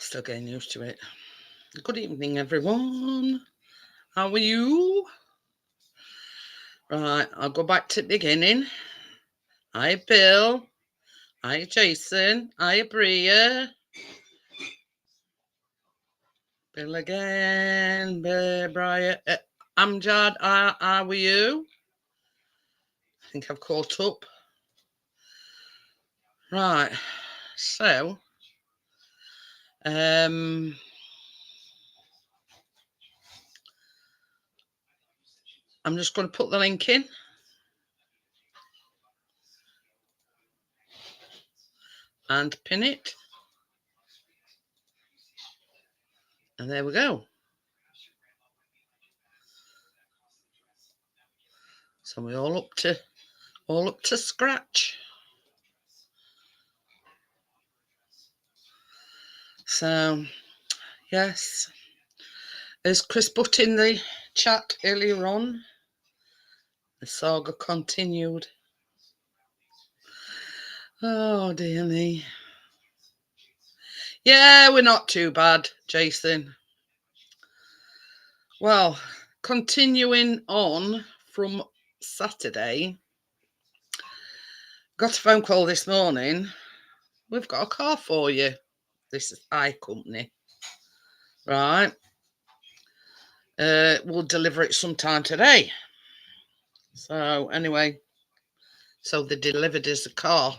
Still getting used to it. Good evening, everyone. How are you? Right, I'll go back to the beginning. Hi, Bill. Hi, Jason. Hi, Bria. Bill again. Bria. Amjad, how are you? I think I've caught up. Right, so, I'm just going to put the link in. And pin it. And there we go. So we're all up to scratch. So, yes, as Chris put in the chat earlier on, the saga continued. Oh, dear me. Yeah, we're not too bad, Jason. Well, continuing on from Saturday, got a phone call this morning. We've got a car for you. This is iCompany. Right. We'll deliver it sometime today. So, anyway, so they delivered us a car.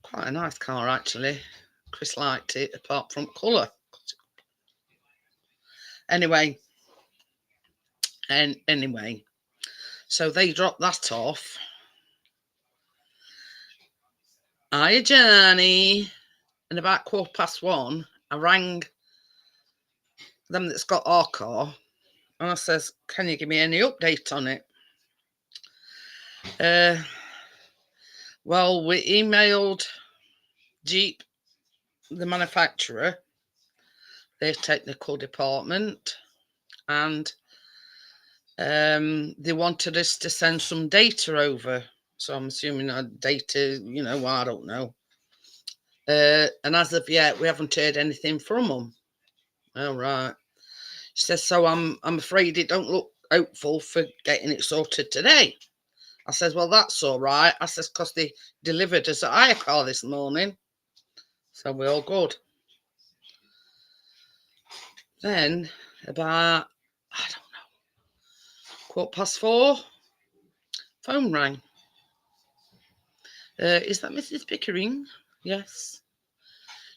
Quite a nice car, actually. Chris liked it, apart from colour. Anyway, so they dropped that off. Hiya, Johnny. And about 1:15, I rang them that's got our car, and I says, "Can you give me any update on it?" Well, we emailed Jeep, the manufacturer, their technical department, and they wanted us to send some data over. So I'm assuming data, I don't know. And as of yet, we haven't heard anything from them. All right. She says, so I'm afraid it don't look hopeful for getting it sorted today. I says, well, that's all right. I says, because they delivered us a hire car this morning. So we're all good. Then about, I don't know, 4:15, phone rang. Is that Mrs. Pickering? Yes.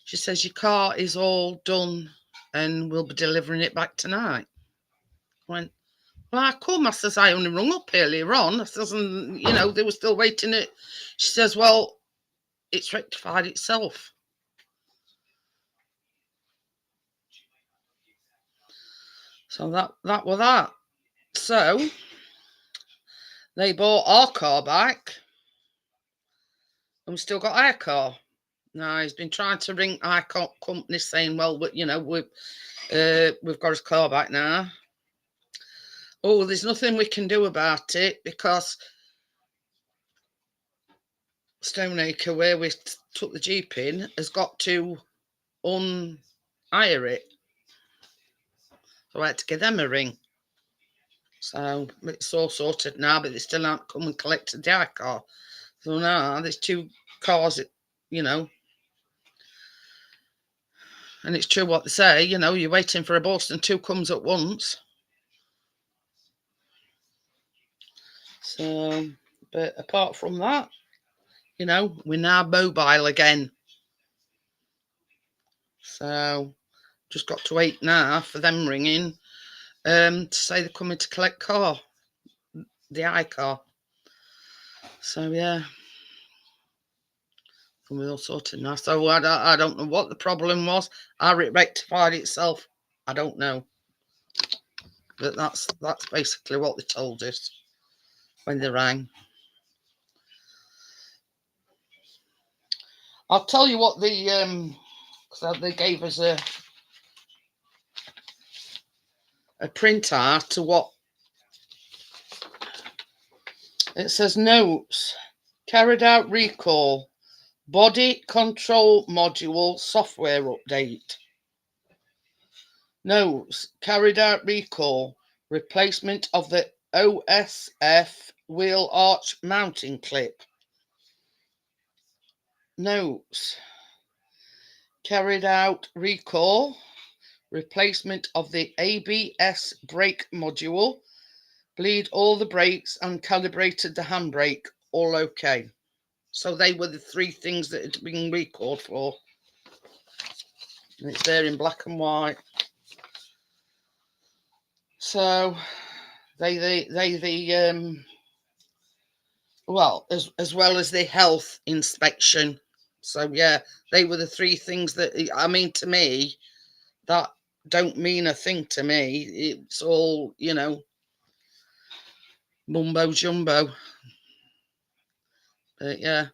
She says, your car is all done and we'll be delivering it back tonight. I went, well, I come. I says, I only rung up earlier on. I says, and, they were still waiting it. She says, well, it's rectified itself. So that was that. So they bought our car back and we still got our car. Now, he's been trying to ring our company saying, well, we've got his car back now. Oh, there's nothing we can do about it because Stoneacre, where we took the Jeep in, has got to unhire it. So I had to give them a ring. So it's all sorted now, but they still haven't come and collected the car. So now there's two cars, and it's true what they say, you're waiting for a bus and two comes at once. So, but apart from that, we're now mobile again. So just got to wait now for them ringing to say they're coming to collect the iCar. So yeah, and we're all sorted now. So I don't know what the problem was. How it rectified itself, I don't know. But that's basically what they told us when they rang. I'll tell you what because they gave us a printout to what it says. Notes: carried out recall Body control module software update. Notes, carried out recall, replacement of the OSF wheel arch mounting clip. Notes, carried out recall, replacement of the ABS brake module, bleed all the brakes and calibrated the handbrake, all okay. So they were the 3 things that had been recalled for. And it's there in black and white. So they well, as well as the health inspection. So yeah, they were the 3 things that, I mean, to me, that don't mean a thing to me. It's all, mumbo jumbo. But yeah,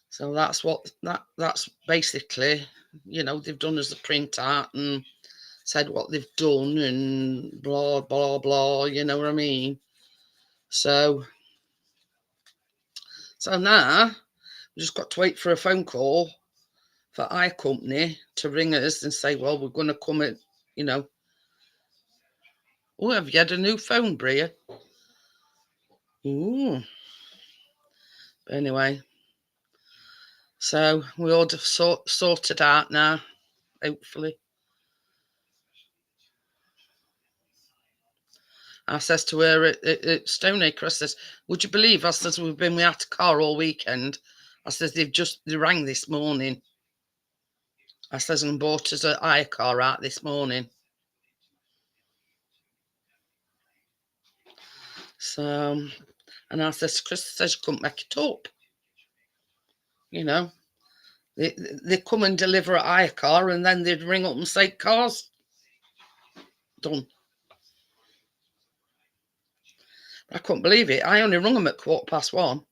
so that's what that's basically, they've done as a printout and said what they've done and blah blah blah. You know what I mean? So now we just got to wait for a phone call for iCompany to ring us and say, well, we're going to come at, Oh, have you had a new phone, Bria? Ooh. But anyway, so we all just sorted out now, hopefully. I says to her at Stoneacre, I says, would you believe, I says, we've been without a car all weekend. I says, they rang this morning. I says, and bought us an iCar out this morning. So, and I says, Chris says, you couldn't make it up. They come and deliver an iCar and then they'd ring up and say, car's done. I couldn't believe it. I only rung them at 1:15.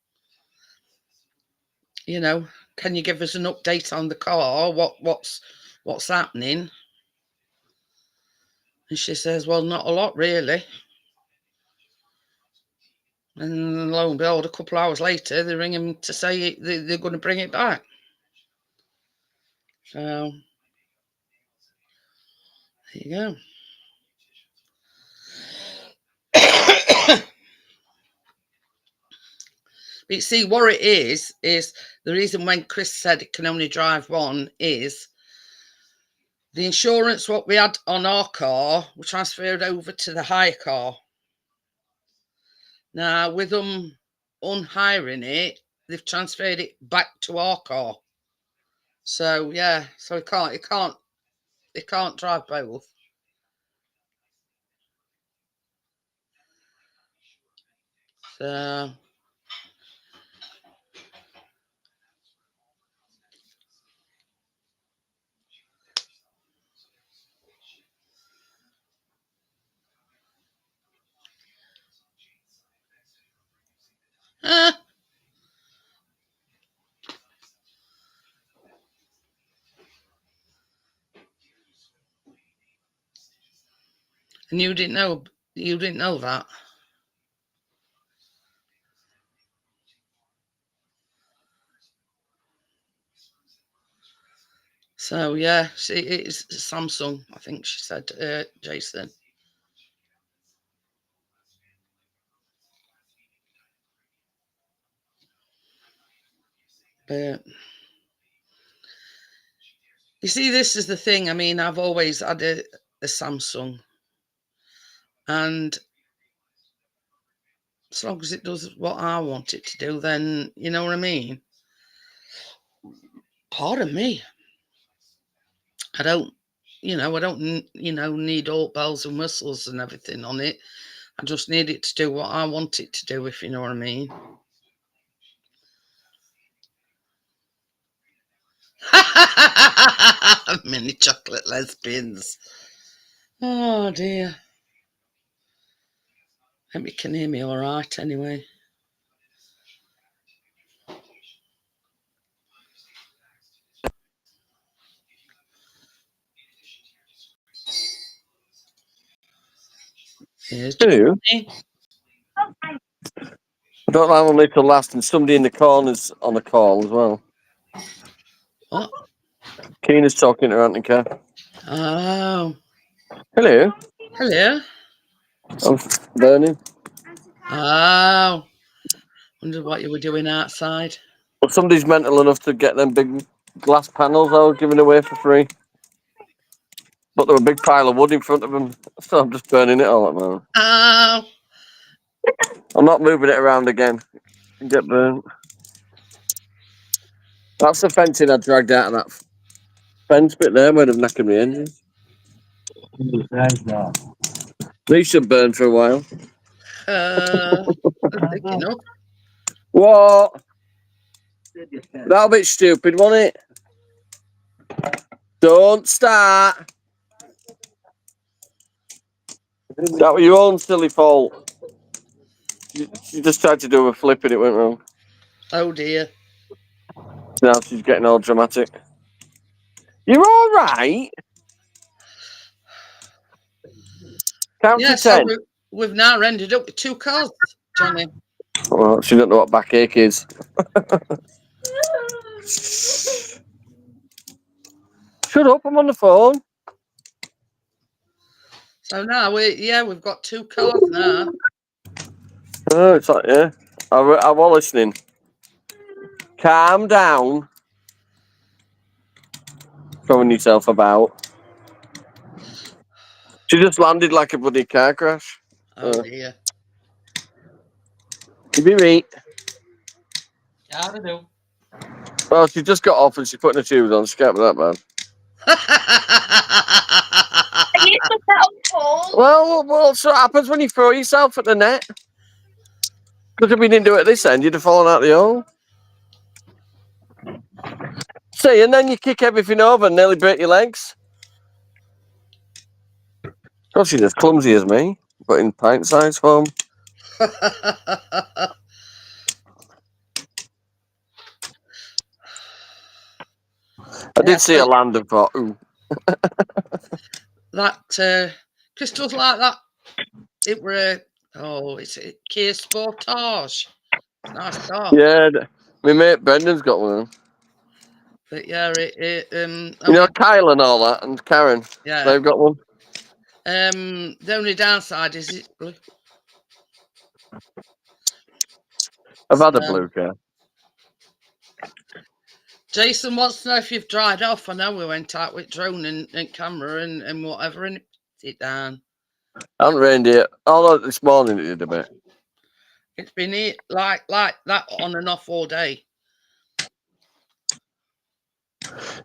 Can you give us an update on the car? What's happening? And she says, well, not a lot, really. And lo and behold, a couple of hours later, they ring him to say they're going to bring it back. So, there you go. But you see, what it is the reason when Chris said it can only drive one is the insurance what we had on our car, we transferred over to the hire car. Now, with them unhiring it, they've transferred it back to our car. So yeah, so it can't drive both. So and you didn't know that. So yeah, it's Samsung, I think she said, Jason. But you see, this is the thing. I mean, I've always had a Samsung, and as long as it does what I want it to do, then you know what I mean. Pardon me. I don't need all bells and whistles and everything on it. I just need it to do what I want it to do, if you know what I mean. Mini chocolate lesbians. Oh dear. Hope you can hear me all right anyway. Here's Hello. I don't know how long it'll last, and somebody in the corner's on a call as well. What? Keena's talking to her Auntie Car. Oh. Hello. Hello. I'm burning. Oh. Wonder what you were doing outside. Well, somebody's mental enough to get them big glass panels I was giving away for free. But there were a big pile of wood in front of them, so I'm just burning it all at the moment. Oh. I'm not moving it around again. You get burnt. That's the fencing I dragged out of that fence bit there where they've knackered my engines. These should burn for a while. Picking up. What? That a bit stupid, wasn't it? Don't start. That was your own silly fault. She just tried to do a flip and it went wrong. Oh dear. Now she's getting all dramatic. You're all right. Count Yeah, to so 10. we've now ended up with 2 cars, Johnny. Well, she don't know what backache is. Shut up! I'm on the phone. So now we've got 2 cars now. Oh, it's like I was listening. Calm down. Throwing yourself about. She just landed like a bloody car crash. Oh dear. You be right. How to do? Well, she just got off and she's putting her shoes on. She can't be that bad. You put that on pause. Well, so what happens when you throw yourself at the net? Because if we didn't do it at this end, you'd have fallen out the hole. See, and then you kick everything over and nearly break your legs. God, she's as clumsy as me, but in pint-sized form. I did see a land and thought, ooh. That crystals like that. It were it's a Kia Sportage. Nice car. Yeah, my mate Brendan's got one. But yeah, You know, Kyle and all that, and Karen. yeah. They've got one. The only downside is it's blue. I've had a blue car. Jason wants to know if you've dried off. I know we went out with drone and camera and whatever and it down. I haven't rained yet. Although this morning it did a bit. It's been like that on and off all day.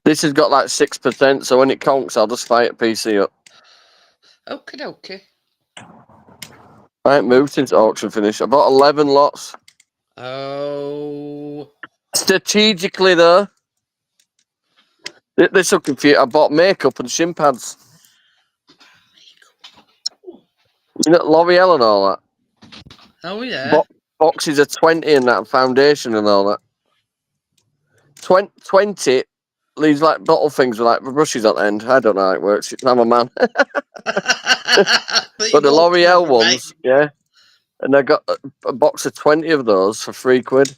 This has got like 6%, so when it conks, I'll just fire PC up. Okie dokie. I ain't moved since auction finish. I bought 11 lots. Oh. Strategically, though. This will confuse. I bought makeup and shin pads. You know, L'Oreal and all that. Oh, yeah. Boxes of 20 and that, foundation and all that. 20, these like bottle things with like brushes at the end. I don't know how it works. I'm a man. But the L'Oreal ones, yeah. And I got a box of 20 of those for £3.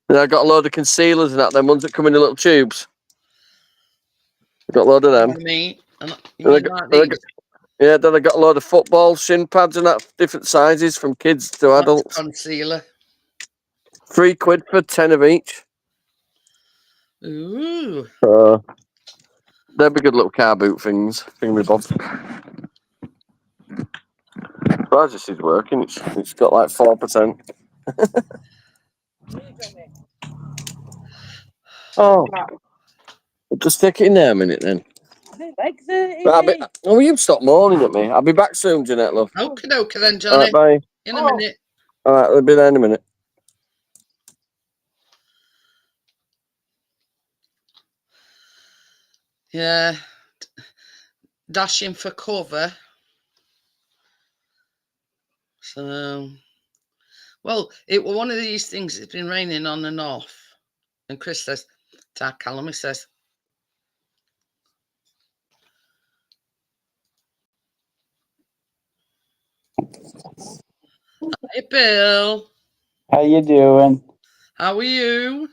And I got a load of concealers and that, them ones that come in the little tubes. I got a load of them. Yeah, then I got a load of football shin pads and that, different sizes from kids to adults. Concealer. £3 for 10 of each. Ooh. They'd be good little car boot things. Thingamabob. Surprised this is working. It's got like 4%. Oh. We'll just stick it in there a minute then. Oh, you stop moaning at me. I'll be back soon, Jeanette, love. Okie dokie then, Johnny. All right, bye. In a minute. All right, I'll be there in a minute. Yeah. Dashing for cover. So, well, it was one of these things. It's been raining on and off. And Chris says, Callum, he says, "Hey, Bill. How you doing? How are you?"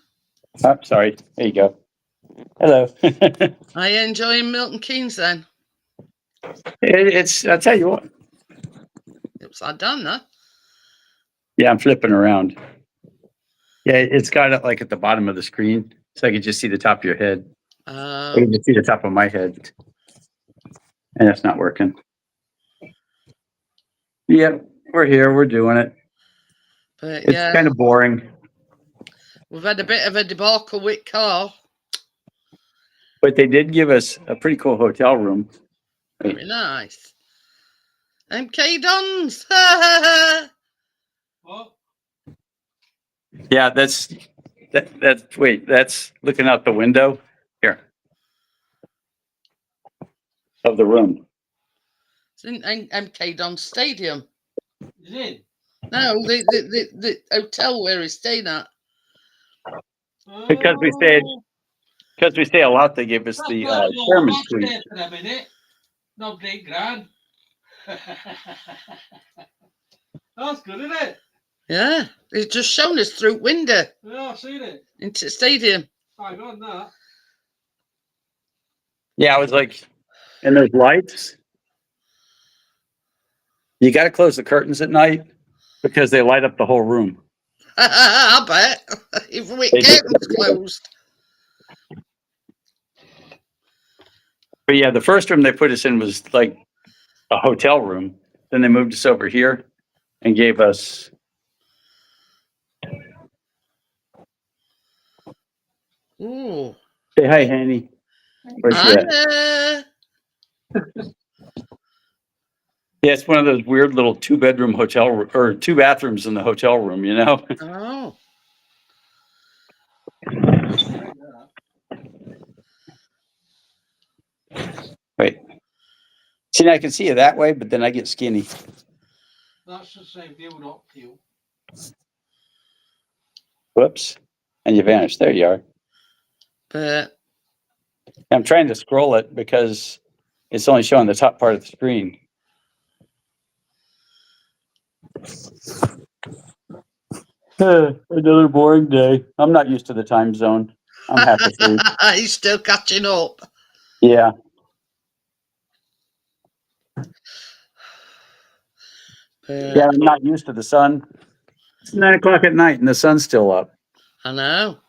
Oh, sorry. There you go. Hello. Are you enjoying Milton Keynes then? It's, I'll tell you what. Upside down, huh? Yeah, I'm flipping around. Yeah, it's got it like at the bottom of the screen, so I can just see the top of your head. I can just see the top of my head, and it's not working. Yep, we're here. We're doing it. But It's yeah, kind of boring, we've had a bit of a debacle with car. but they did give us a pretty cool hotel room. Very nice. MK Dons. What? Yeah, that's wait, that's looking out the window here of the room. It's in MK Dons Stadium. Is it? No, the hotel where he's staying at. Because we stay a lot, they gave us That's the not chairman's that's suite. there for a minute. Not great grand. That's good, isn't it? Yeah, it's just shown us through window Yeah, I've seen it. into the stadium. I got that. Yeah, I was like, and those lights. You got to close the curtains at night because they light up the whole room. I bet. Even with They do. curtains closed. But yeah, the first room they put us in was like a hotel room. Then they moved us over here and gave us. Ooh. Say hi, Hanny. Where's she at? Yeah, it's one of those weird little 2-bedroom hotel or 2 bathrooms in the hotel room, you know? Oh. Wait. See, I can see you that way, but then I get skinny. That's the same view, not view. Whoops. And you vanished. There you are. But I'm trying to scroll it because it's only showing the top part of the screen. Another boring day. I'm not used to the time zone. I'm half asleep. he's still catching up. Yeah. Yeah, I'm not used to the sun. It's 9 o'clock at night and the sun's still up. I know.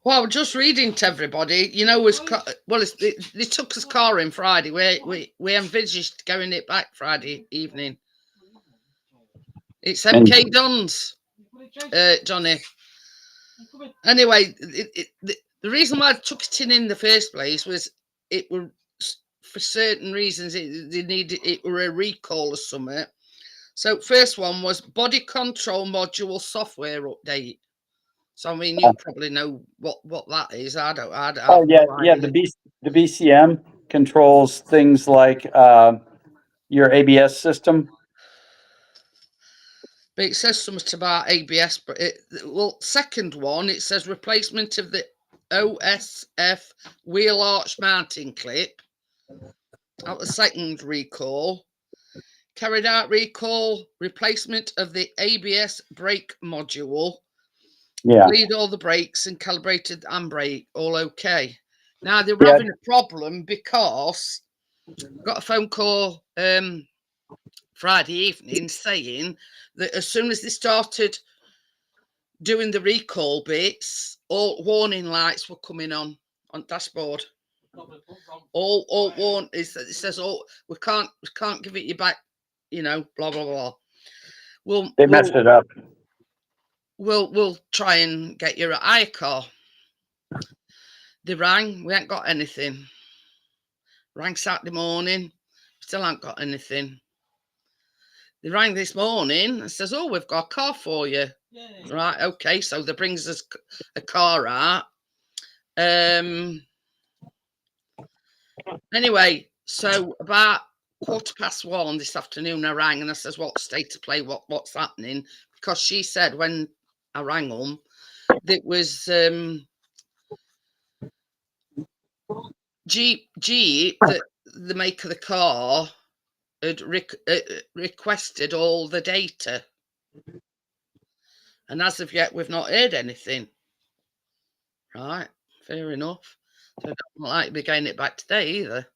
Well, I was just reading to everybody. You know, they took us car in Friday. We envisaged going it back Friday evening. It's MK Dons, Johnny. Anyway, the reason why I took it in the first place was it were for certain reasons they needed it were a recall or something. So first one was body control module software update. So I mean, you probably know what that is. I don't. Oh yeah, yeah. The BCM controls things like your ABS system. But it says something about ABS. But second one, it says replacement of the OSF wheel arch mounting clip. Out the second recall, carried out recall replacement of the ABS brake module. Yeah. Bleed all the brakes and calibrated handbrake, all okay. Now they were having a problem because got a phone call Friday evening saying that as soon as they started doing the recall bits, all warning lights were coming on dashboard. All warn is that it says, "Oh, we can't give it you back," you know, blah blah blah. They messed it up. We'll try and get you a hire car. They rang, we ain't got anything. Rang Saturday morning, still ain't got anything. They rang this morning and says, "Oh, we've got a car for you." Yay. Right, okay. So they brings us a car out. Anyway, so about 1:15 this afternoon, I rang and I says, "What state of play? What's happening?" Because she said when I rang them, that was Jeep, the make of the car, had requested all the data, and as of yet, we've not heard anything. Right, fair enough. So I don't like to be getting it back today either.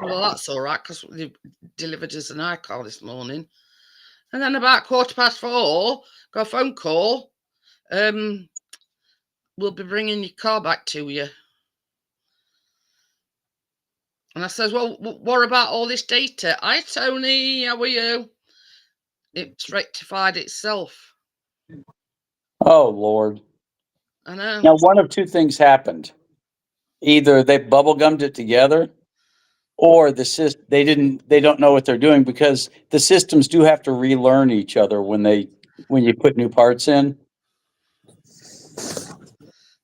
Well, that's all right because they delivered us an iCar this morning. And then about 4:15, got a phone call. We'll be bringing your car back to you. And I says, well, what about all this data? Hi, Tony, how are you? It's rectified itself. Oh, Lord. I know. Now, one of two things happened. Either they bubblegummed it together, or they don't know what they're doing, because the systems do have to relearn each other when you put new parts in.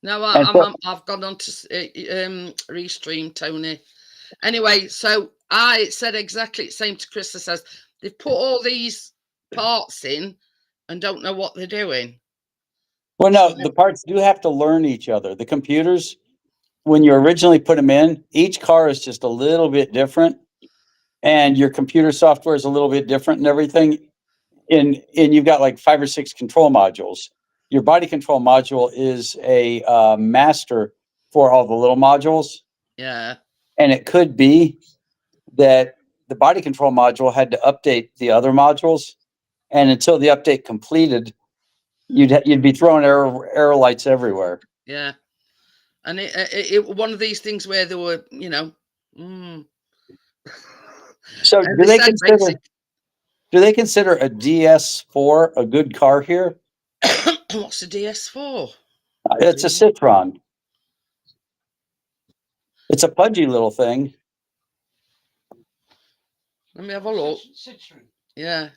No, I've gone on to Restream, Tony. Anyway, so I said exactly the same to Chris. I says, they've put all these parts in and don't know what they're doing. Well, no, the parts do have to learn each other. The computers, when you originally put them in, each car is just a little bit different, and your computer software is a little bit different and everything. And you've got like 5 or 6 control modules. Your body control module is a master for all the little modules. Yeah. And it could be that the body control module had to update the other modules, and until the update completed, you'd be throwing error lights everywhere. Yeah. And it one of these things where there were, So do they consider a DS4 a good car here? What's the DS4? It's a Citroen. It's a pudgy little thing. Let me have a look. Citroen. Yeah.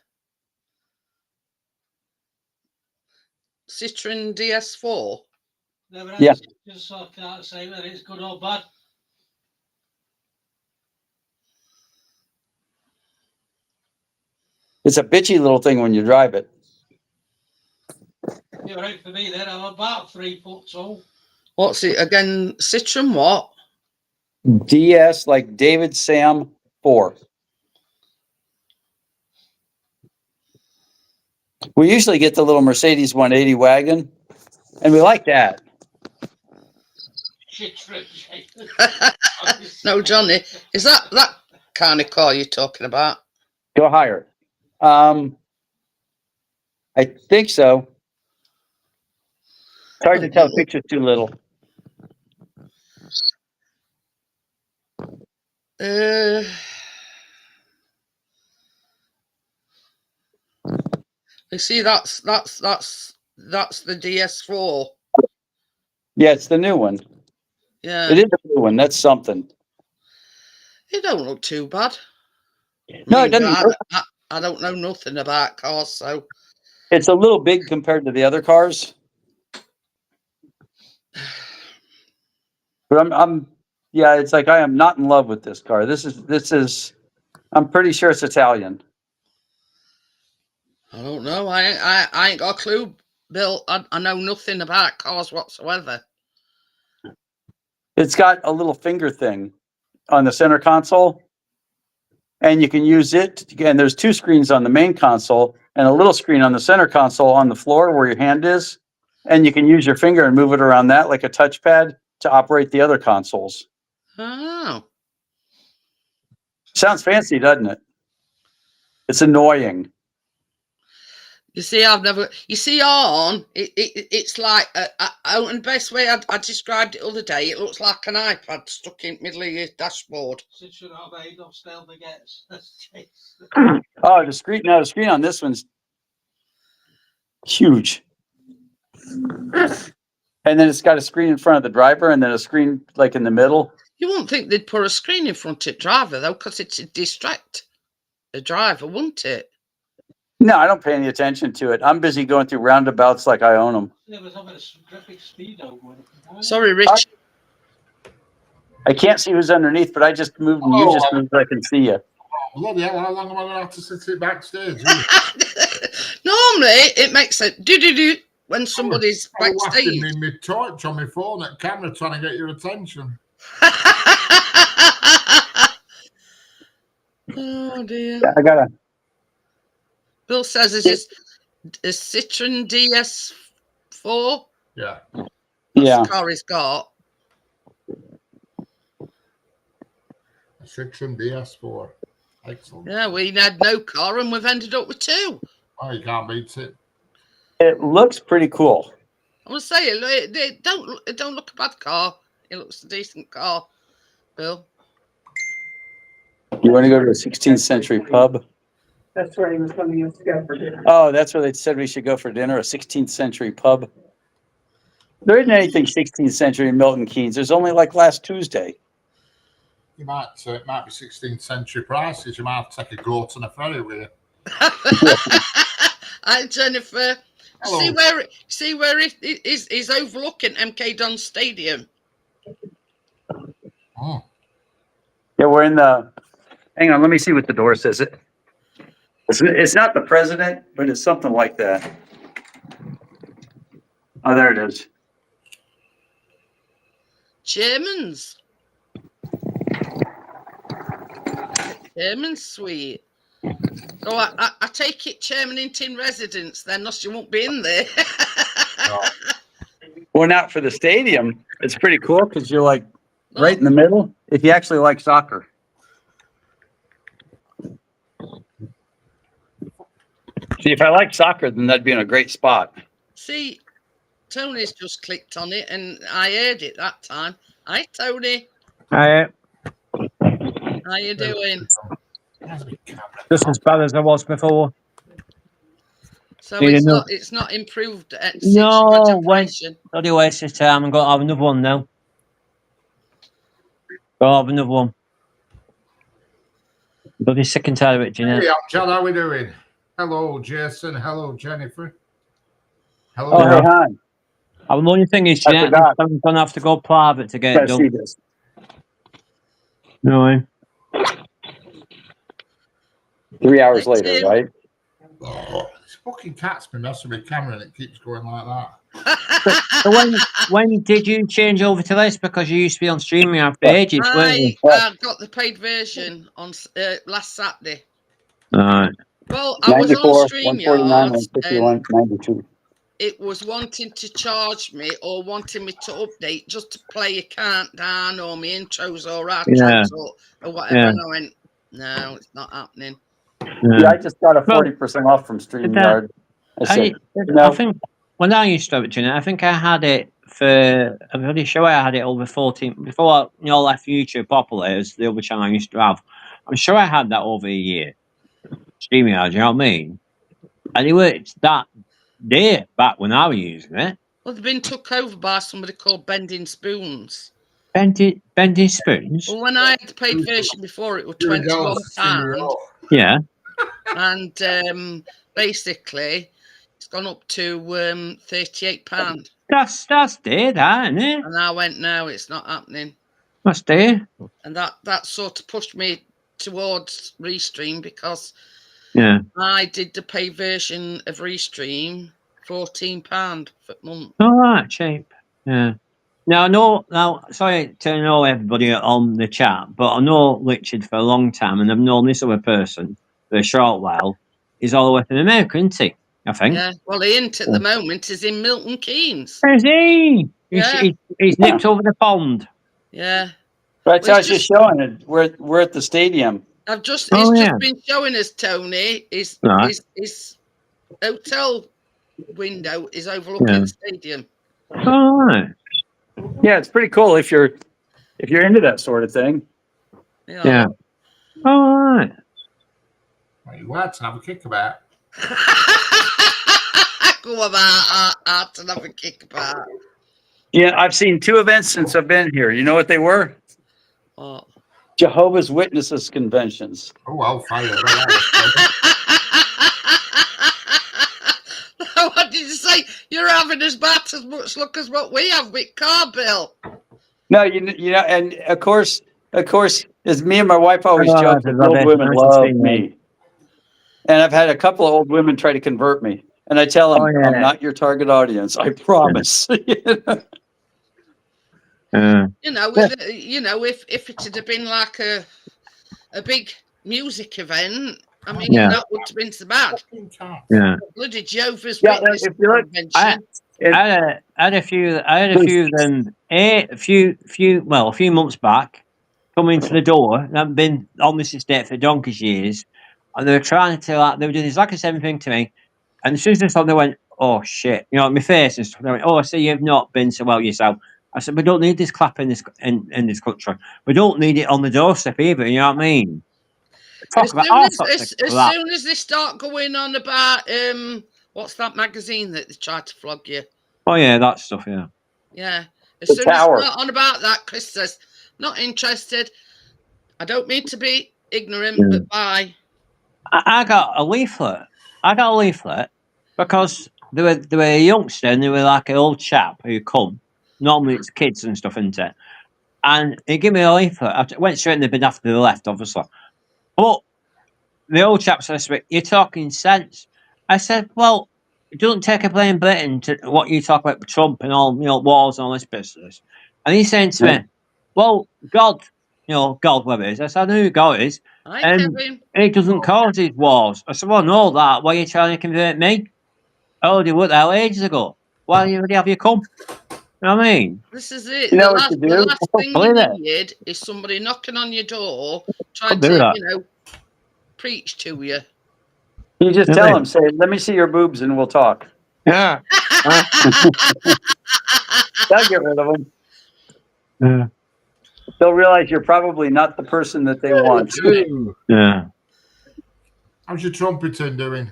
Citroen DS4. Never Yeah. Just so I can't say whether it's good or bad. It's a bitchy little thing when you drive it. You're right for me then. I'm about 3 foot tall. What's it again? Citroen what? DS, like David Sam 4. We usually get the little Mercedes 180 wagon, and we like that. Citroen. No, Johnny, is that kind of car you're talking about? Go higher. I think so. It's hard to tell. The picture's too little. You see, that's the DS4. Yeah, it's the new one. Yeah, It is a new one. That's something. it don't look too bad. No, it doesn't. I don't know nothing about cars, so It's a little big compared to the other cars. But yeah, it's like I am not in love with this car. This is I'm pretty sure it's Italian. I don't know. I ain't got a clue, Bill. I know nothing about cars whatsoever. It's got a little finger thing on the center console, and you can use it. Again, there's 2 screens on the main console and a little screen on the center console on the floor where your hand is, and you can use your finger and move it around that like a touchpad to operate the other consoles. Oh, Sounds fancy, doesn't it? It's annoying. you see, on it's like and the best way I described it the other day. It looks like an iPad stuck in the middle of your dashboard. Citroen have a no still begets. Oh, the screen on this one's huge. And then it's got a screen in front of the driver and then a screen like in the middle. You wouldn't think they'd put a screen in front of the driver, though, because it'd distract the driver, wouldn't it? No, I don't pay any attention to it. I'm busy going through roundabouts like I own them. There was having a graphic speed over it. Sorry, Rich. I can't see who's underneath, but I just moved and you just moved so I can see you. Bloody hell, how long am I going to have to sit it backstage? Normally, it makes a do-do-do when somebody's I was backstage. whacking me torch on my phone at camera trying to get your attention. Oh, dear. I gotta. Bill says, is this a Citroen DS4? Yeah. Yeah. the car he's got. A Citroen DS4. Excellent. Yeah, we had no car and we've ended up with two. Oh, you can't beat it. It looks pretty cool. I want to say it don't look a bad car. It looks a decent car, Bill. You want to go to a 16th century pub? That's where he was going to go for dinner. Oh, that's where they said we should go for dinner, a 16th century pub. There isn't anything 16th century in Milton Keynes. There's only like last Tuesday. You might, it might be 16th century prices. You might have to take a goat on a ferry with you. Hi, Jennifer. Hello. See where it is overlooking MK Dons Stadium. Oh, Yeah, we're in the. Hang on, let me see what the door says. It's not the president, but it's something like that. Oh, there it is. Chairman's suite. So I take it Chairman in residence then, else you won't be in there. Well, not for the stadium. It's pretty cool because you're like right in the middle. If you actually like soccer. See, if I like soccer, then that'd be in a great spot. See, Tony's just clicked on it and I heard it that time. Hi, Tony. Hi, How you doing? just as bad as I was before. So You know- it's not improved since No, your when- operation. Bloody waste of time. I'm going to have another one now. Go have another one. Bloody sick and tired of it, Jeanette. hey, John, how we doing? Hello, Jason. Hello, Jennifer. Hello. Oh, hey, hon. The only thing is, I Jeanette, forgot. I'm going to have to go private to get it Let's see done. this. No way. 3 hours Thank later, you. right? Oh, this fucking cat's been messing with camera and it keeps going like that. So when did you change over to this? Because you used to be on streaming after ages, weren't you? I got the paid version on last Saturday. Alright. Well, I was 94, on 149, StreamYard 151, and 92. it was wanting to charge me or wanting me to update just to play a countdown or my intros or outros or whatever. Yeah. And I went, no, it's not happening. Yeah, I just got a 40% off from StreamYard. I said, I think when I used to have it, Jeanette, I think I had it for. I'm pretty sure I had it over 14 before I left YouTube properly. It was the other channel I used to have. I'm sure I had that over a year. StreamYard, you know what I mean? And it worked that day back when I was using it. Well, they've been took over by somebody called Bending Spoons. Bending Spoons. Well, when I had the paid version before, it was You're £21. jealous, Cinderella. Yeah. And basically, it's gone up to £38. That's day, that, isn't it? And I went, no, it's not happening. That's day. And that sort of pushed me towards Restream because Yeah. I did the pay version of Restream, £14 for a month. All right, cheap. Yeah. Now I know. Now, sorry to know everybody on the chat, but I know Richard for a long time, and I've known this other person for a short while. He's all the way from America, isn't he? I think. Yeah, well, the int at the moment is in Milton Keynes. Is he? Yeah. He's nipped over the pond. Yeah, Right, Well, I it's was just showing it. We're at the stadium. I've just Oh, it's yeah. just been showing us Tony Right. his hotel window is overlooking Yeah. the stadium. All right. Yeah, it's pretty cool if you're into that sort of thing. Yeah. All right. Well, you had to have a kick about. Go about art and have a kick about. Yeah, I've seen 2 events since I've been here. You know what they were? What? Jehovah's Witnesses conventions. Oh, I'll fire that. What did you say? You're having as bad as much luck as what we have with car bill. No, you know, and of course, as me and my wife always Oh, joke, I that love old it. women Nice to love see you. me. And I've had a couple of old women try to convert me, and I tell them, Oh, yeah. I'm not your target audience. I promise. You know, with, if it had been like a big music event, I mean, Yeah. that would have been so bad. Fucking cat. Yeah. Bloody Jehovah's Yeah, Witness if you look- convention. I had a few of them. A few months back, coming to the door. I've been on this estate for donkey's years, and they were trying to they were doing this like the same thing to me. And as soon as they saw, they went, "Oh shit!" You know, my face and stuff. They went, "Oh, I see you've not been so well yourself." I said, "We don't need this clap in this in this country. We don't need it on the doorstep either." You know what I mean? Talk As about soon all as, sorts as, of as crap. soon as they start going on about what's that magazine that they try to flog you? Oh yeah, that stuff. Yeah. Yeah. As The soon Tower. as they start on about that, Chris says, "Not interested. I don't mean to be ignorant, but bye." I got a leaflet. Because there were a youngster and they were like an old chap who come. Normally it's kids and stuff, isn't it? And he gave me a leaflet. I went straight in the bin after they left, obviously. But the old chap says to me, "You're talking sense." I said, "Well, it doesn't take a blame Britain to what you talk about Trump and all, wars and all this business." And he's saying to me, "Well, God, God, whatever it is." I said, "I know who God is. Hi, And Kevin. he doesn't cause these wars." I said, "Well, no, that. Why are you trying to convert me? I already worked out ages ago. Why do you already have you come?" You know what I mean? This is it. You The know what to the do? last thing Believe you it. need is somebody knocking on your door, trying Could do to, that. preach to you. You just Yeah, tell man. them, say, "Let me see your boobs and we'll talk." Yeah. That'll get rid of them. Yeah. They'll realize you're probably not the person that they want. Yeah. How's your trumpeting doing?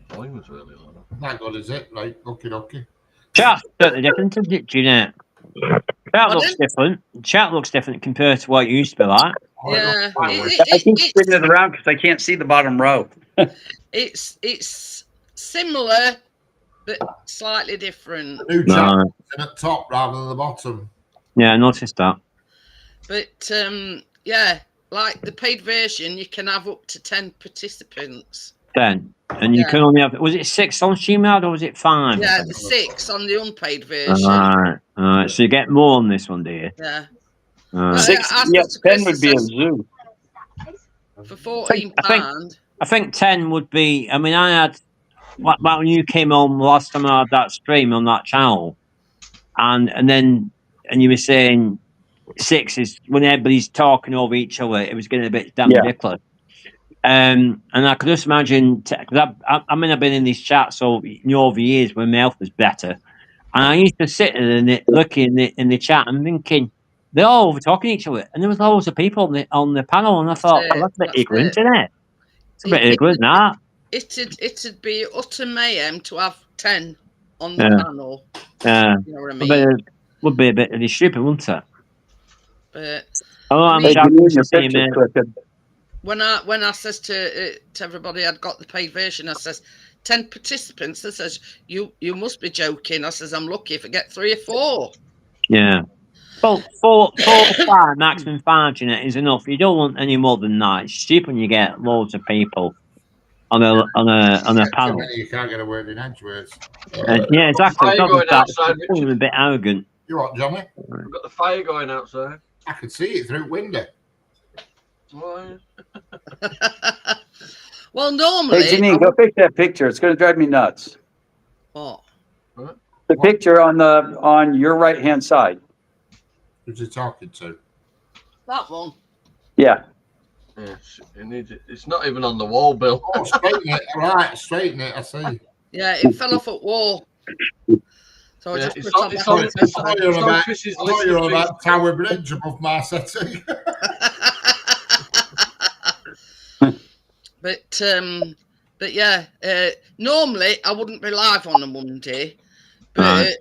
Volume was really low. Not good, is it? Right, okay. Chat's totally different, isn't it, Jeanette? Chat looks Pardon? different. Chat looks different compared to what it used to be like. Yeah, I keep spinning it around because I can't see the bottom row. it's similar, but slightly different. New No. chat at top rather than the bottom. Yeah, I noticed that. But yeah, like the paid version, you can have up to 10 participants. Then. And you Yeah. can only have, was it 6 on StreamYard or was it 5? Yeah, the 6 on the unpaid version. Alright. So you get more on this one, do you? Yeah. Alright. Six, I yeah, said to 10 Chris, would be a it says zoo. for £14. I think 10 would be, I mean, I had, when you came on last time I had that stream on that channel, and you were saying 6 is when everybody's talking over each other, it was getting a bit damn Yeah. ridiculous. And I could just imagine, because I've been in these chats over the years when my health was better, and I used to sit and looking in the chat and thinking they're all over talking each other, and there was loads of people on the panel, and I thought, it, that's a bit that's ignorant, it. isn't it? It's a bit ignorant, that. It'd be utter mayhem to have 10 on the Yeah. panel. Yeah, You know what I mean? would be a bit stupid, wouldn't it? But Oh, I'm Hey, Hey, happy give me to your see picture, him. Cricket. when I says to everybody I'd got the paid version, I says 10 participants. I says you must be joking. I says I'm lucky if I get 3 or 4. Yeah. Well, 4 or 5, maximum 5, Jeanette, is enough. You don't want any more than that. It's stupid when you get loads of people on a Too panel. many, you can't get a word in edgewords. Yeah, exactly. Fire It's not going just that. outside, It's a bit arrogant. You what, Johnny? We've got the fire going outside. I can see it through the window. Well, normally. Hey, Janine, go pick that picture. It's going to drive me nuts. What? The picture on your right-hand side. Who's he talking to? That one. Yeah. Yes, it needs it. It's not even on the wall, Bill. Oh, straighten it. Right, straighten it. I see. Yeah, it fell off at wall. So I Yeah, just it's put on- it it's back on- on. I thought you were It's on about, Chris's I list thought you were of about Tower Bridge above my settee. But yeah, normally I wouldn't be live on a Monday, but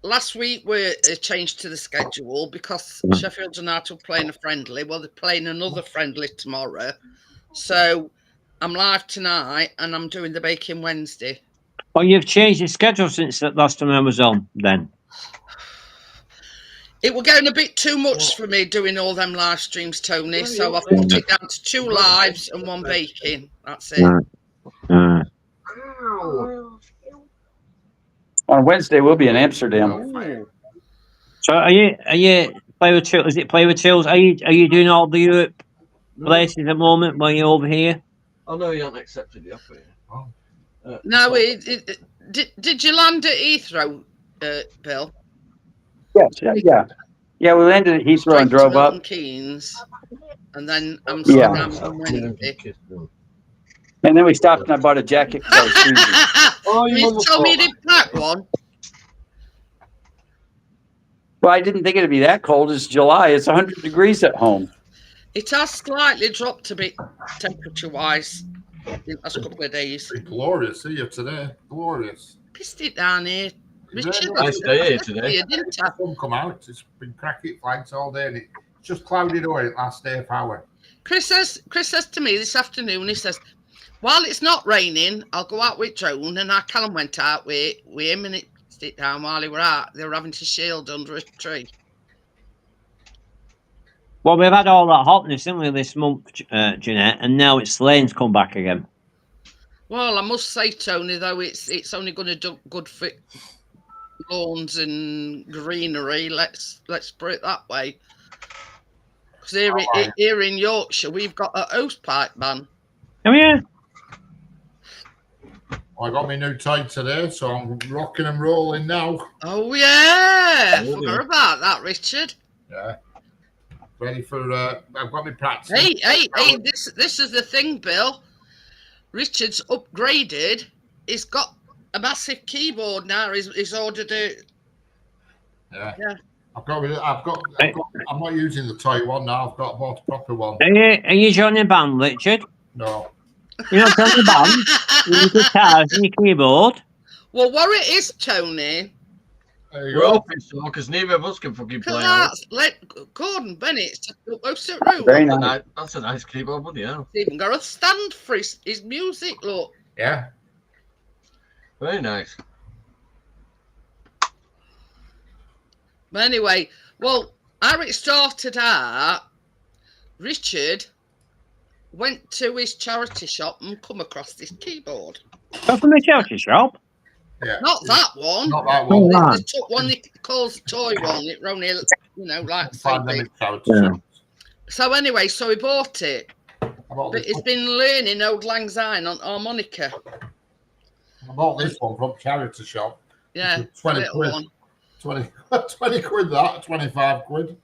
last week we changed to the schedule because Sheffield United were playing a friendly. Well, they're playing another friendly tomorrow, so I'm live tonight and I'm doing the Baking Wednesday. Well, you've changed your schedule since the last time I was on, then. It was getting a bit too much for me doing all them live streams, Tony. So I've put it down to 2 lives and 1 baking. That's it. On Wednesday, we'll be in Amsterdam. So are you play with Chills? Is it play with Chills? Are you doing all the Europe places at the moment when you're over here? Oh no, you haven't accepted the offer yet. No, Did you land at Heathrow, Bill? Yeah, we landed at Heathrow Straight and to drove Milton up. Keynes, and then Yeah. Amsterdam on Wednesday. And then we stopped and I bought a jacket because I was freezing. You told me you didn't pack one. Well, I didn't think it'd be that cold. It's July. It's 100 degrees at home. It has slightly dropped a bit temperature-wise in the last couple of days. It's glorious here today. Glorious. Pissed it down here. Richard, Nice day here today. you didn't have. Sun come out. It's been cracking flags all day, and it's just clouded away the last half hour. Chris says to me this afternoon, he says, while it's not raining, I'll go out with drone, and our Callum went out with him, and it pissed it down while they were out. They were having to shield under a tree. Well, we've had all that hotness, haven't we, this month, Jeanette, and now it's Lane's come back again. Well, I must say, Tony, though, it's only going to do good for lawns and greenery. Let's put it that way. Because here in Yorkshire, we've got a hosepipe ban. Oh yeah. I got my new tie today, so I'm rocking and rolling now. Oh yeah, Oh, forgot yeah. about that, Richard. Yeah. Ready for I've got my practice. Hey, this is the thing, Bill. Richard's upgraded. He's got a massive keyboard now. He's ordered it. Yeah. Yeah. I'm not using the toy one now. I've got bought a proper one. Are you joining the band, Richard? No. You're not joining the band? With your guitars and your keyboard? Well, what it is, Tony, There you We're go. hoping so, because neither of us can fucking play on it. let Gordon Bennett most of the room. Very That's a nice. nice, that's a nice keyboard, buddy, yeah. He's even got a stand for his music. Look. Yeah. Very nice. But anyway, well, how it started out, Richard went to his charity shop and come across this keyboard. Go from the charity shop? Yeah. Not that one. Not that Oh, one. right. The took one he calls the toy one. It only, like Find so them big. in charity Yeah. shops. So anyway, so he bought it. I bought But this he's been learning Old Lang Syne on harmonica. I bought this one from charity shop. Yeah, It's 20 little quid. one. 20 quid that, 25 quid.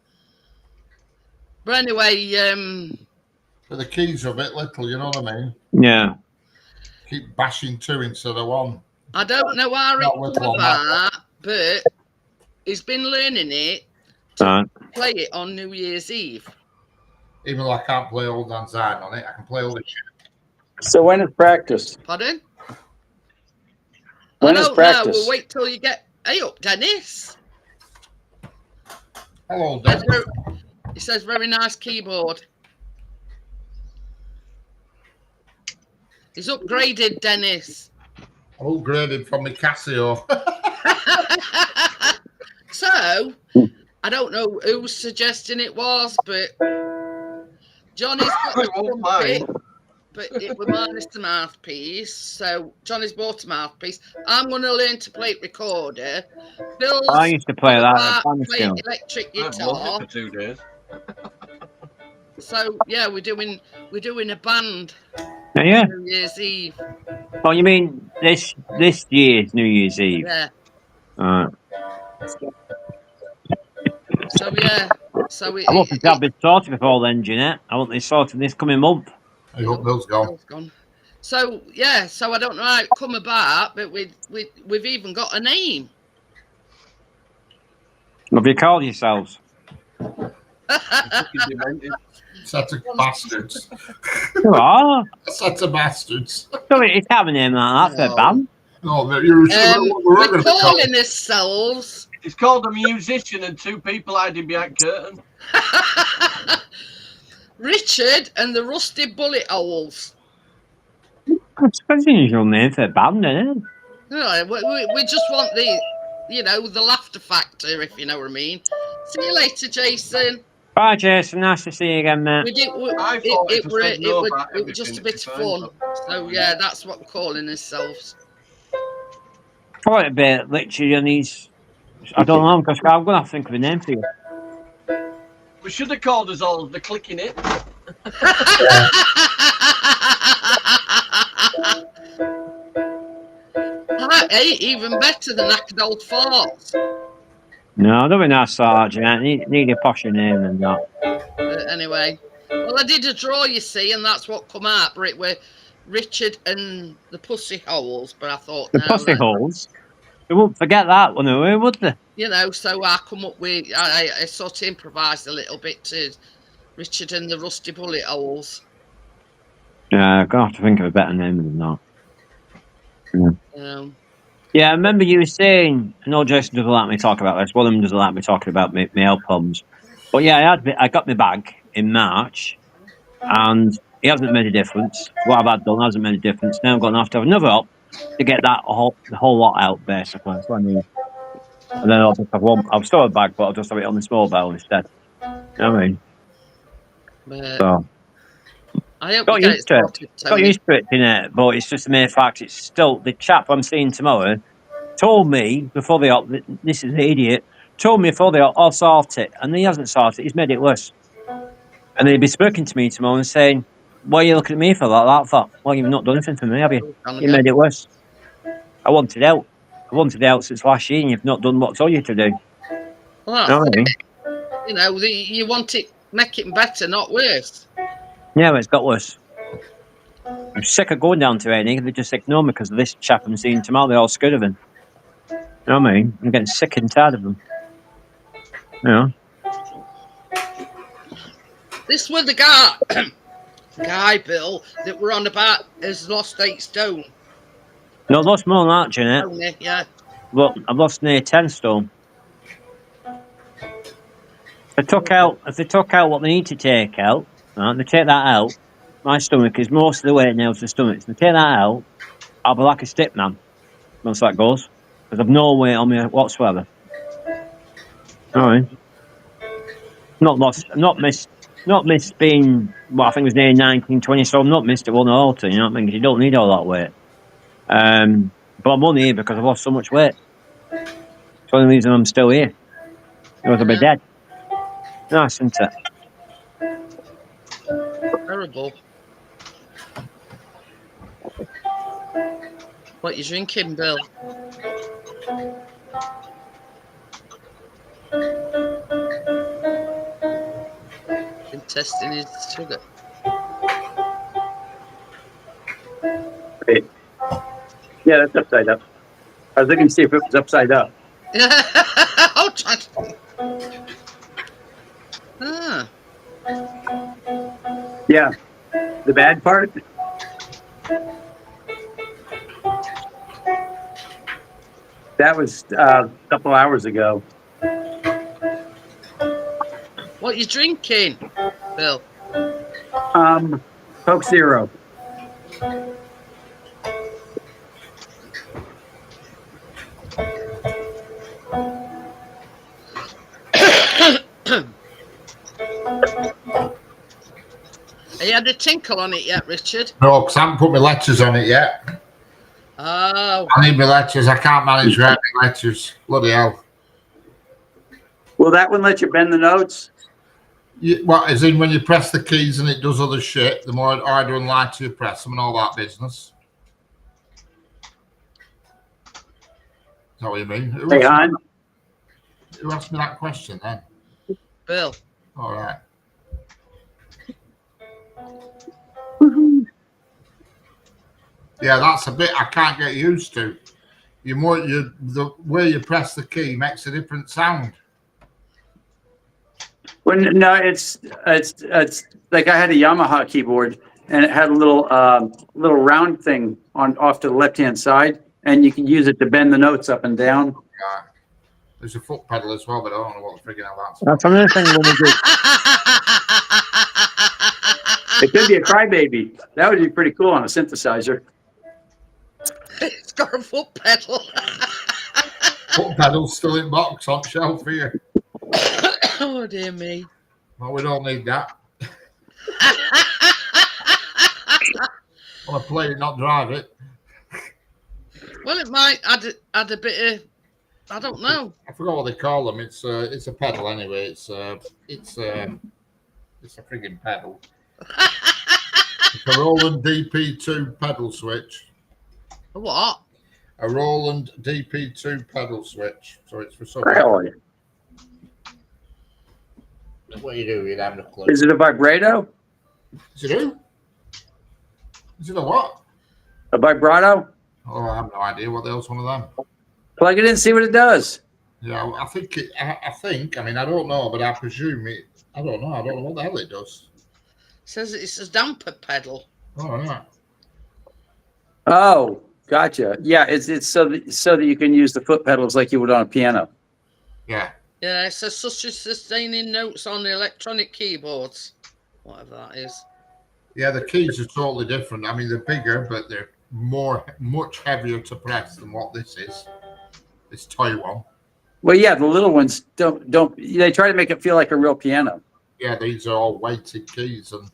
But anyway, For the keys of it, little, you know what I mean? Yeah. Keep bashing two instead of one. I don't know how Not it little come on that. about, but he's been learning it, Right. play it on New Year's Eve. Even though I can't play Old Lang Syne on it, I can play all the shit. So when is practice? Pardon? When I is don't know. practice? We'll wait till you get. Hey up, Dennis. Hello, Dad. He says very nice keyboard. He's upgraded, Dennis. I'm upgraded from my Casio. So, I don't know who's suggesting it was, but Johnny's got It a won't trumpet, mind. but it was minus the mouthpiece. So Johnny's bought a mouthpiece. I'm going to learn to play recorder. Bill's I used to play that at playing Bansfield. electric I've loved guitar. it for 2 days. So yeah, we're doing a band Yeah. New Year's Eve. Oh, you mean this year's New Year's Eve? Yeah. Right. So yeah. So I want to have been sorted before then, Jeanette. I want this sorted this coming month. I hope Bill's gone. Bill's gone. So yeah. So I don't know how it come about, but we've even got a name. What have you called yourselves? Fucking demented. Set of bastards. You are. Set of bastards. Sorry, it can't be named like that for a No. band. No, you're We're calling ourselves It's called a musician and 2 people hiding behind curtain. Richard and the Rusty Bullet Owls. It's an unusual name for a band, isn't it? No, we just want the laughter factor, if you know what I mean. See you later, Jason. Bye, Jason. Nice to see you again, mate. We did. I thought if I said no about It was just a everything, bit it'd of be fine, fun. So yeah, that's what we're calling ourselves. I want to be literally on these. I don't know, because I'm going to have to think of a name for you. We should have called us all the Clicking It. Hey, even better than knackered old farts. No, don't be nice, Sergeant. Need a posher name than that. Anyway, well, I did a draw, you see, and that's what come out. But it were Richard and the Pussy Holes. But I thought, The no, pussy holes. They won't forget that one, would they? you know, so I come up with, I sort of improvised a little bit to Richard and the Rusty Bullet Holes. Yeah, I'm going to have to think of a better name than that. Yeah, I remember you were saying, I know Jason doesn't like me talking about this, one of them doesn't like me talking about my health problems. But yeah, I got my bag in March, and it hasn't made a difference. What I've had done hasn't made a difference. Now I'm going to have another up to get the whole lot out, basically. That's what I mean. And then I'll just have one, I'll still have a bag, but I'll just have it on this mobile instead. You know what I mean? but So, I hope got you get used to it. sorted, Got Tony. used to it, innit? But it's just the mere fact, it's still, the chap I'm seeing tomorrow told me before the op, this is an idiot, told me before the op, I'll sort it. And he hasn't sorted it, he's made it worse. And he'd be speaking to me tomorrow and saying, why are you looking at me for that for? Well, you've not done anything for me, have you? You made it worse. I wanted out. I wanted out since last year, and you've not done what I told you to do. Well, You know what I mean? you know, you want it, make it better, not worse. Yeah, but it's got worse. I'm sick of going down to training. They just ignore me because of this chap I'm seeing tomorrow. They're all scared of him. You know what I mean? I'm getting sick and tired of them. You know? This was the guy, Bill, that we're on about has lost 8 stone. No, I've lost more than that, Jeanette. Yeah. Look, I've lost near 10 stone. If they took out what they need to take out, right, they take that out, my stomach is most of the weight now to the stomach. So if they take that out, I'll be like a stick man once that goes. Because I've no weight on me whatsoever. Alright. Not missed being, well, I think it was near 19, 20 stone. Not missed it one halter, you know what I mean? Because you don't need all that weight. But I'm only here because I've lost so much weight. It's the only reason I'm still here. Otherwise I'd be dead. Nice, isn't it? Terrible. What you drinking, Bill? Been testing his sugar. Wait. Yeah, that's upside up. I was looking to see if it was upside up. I'll try to... Ah. Yeah. The bad part? That was a couple hours ago. What you drinking, Bill? Coke Zero. Have you had a tinkle on it yet, Richard? No, because I haven't put my letters on it yet. Oh. I need my letters. I can't manage writing letters. Bloody hell. Will that one let you bend the notes? What, as in when you press the keys and it does other shit, the more harder and lighter you press them and all that business. Is that what you mean? Hey, hon. Who asked me that question then? Bill. All right. Yeah, that's a bit I can't get used to. The way you press the key makes a different sound. Well, no, it's like I had a Yamaha keyboard and it had a little round thing off to the left hand side, and you can use it to bend the notes up and down. Yeah. There's a foot pedal as well, but I don't know what the friggin' hell that's. That's another thing when we do. It could be a crybaby. That would be pretty cool on a synthesizer. It's got a foot pedal. Foot pedal's still in box on shelf here. Oh dear me. Well, we don't need that. I want to play it, not drive it. Well, it might add a bit of, I don't know. I forgot what they call them. It's a pedal anyway. It's a friggin' pedal. It's a Roland DP2 pedal switch. What? a Roland DP2 pedal switch. So it's for something. Really? What are you doing? You're having a clue. Is it a vibrato? Is it who? Is it a what? A vibrato? Oh, I have no idea what the hell's one of them. Plug it in, see what it does. Yeah, I think I mean, I don't know, but I presume it. I don't know. I don't know what the hell it does. Says it's a damper pedal. Oh, right. Oh, gotcha. Yeah, it's so that you can use the foot pedals like you would on a piano. Yeah. Yeah, it says such as sustaining notes on the electronic keyboards. Whatever that is. Yeah, the keys are totally different. I mean, they're bigger, but they're much heavier to press than what this is. This toy one. Well, yeah, the little ones don't. They try to make it feel like a real piano. Yeah, these are all weighted keys, and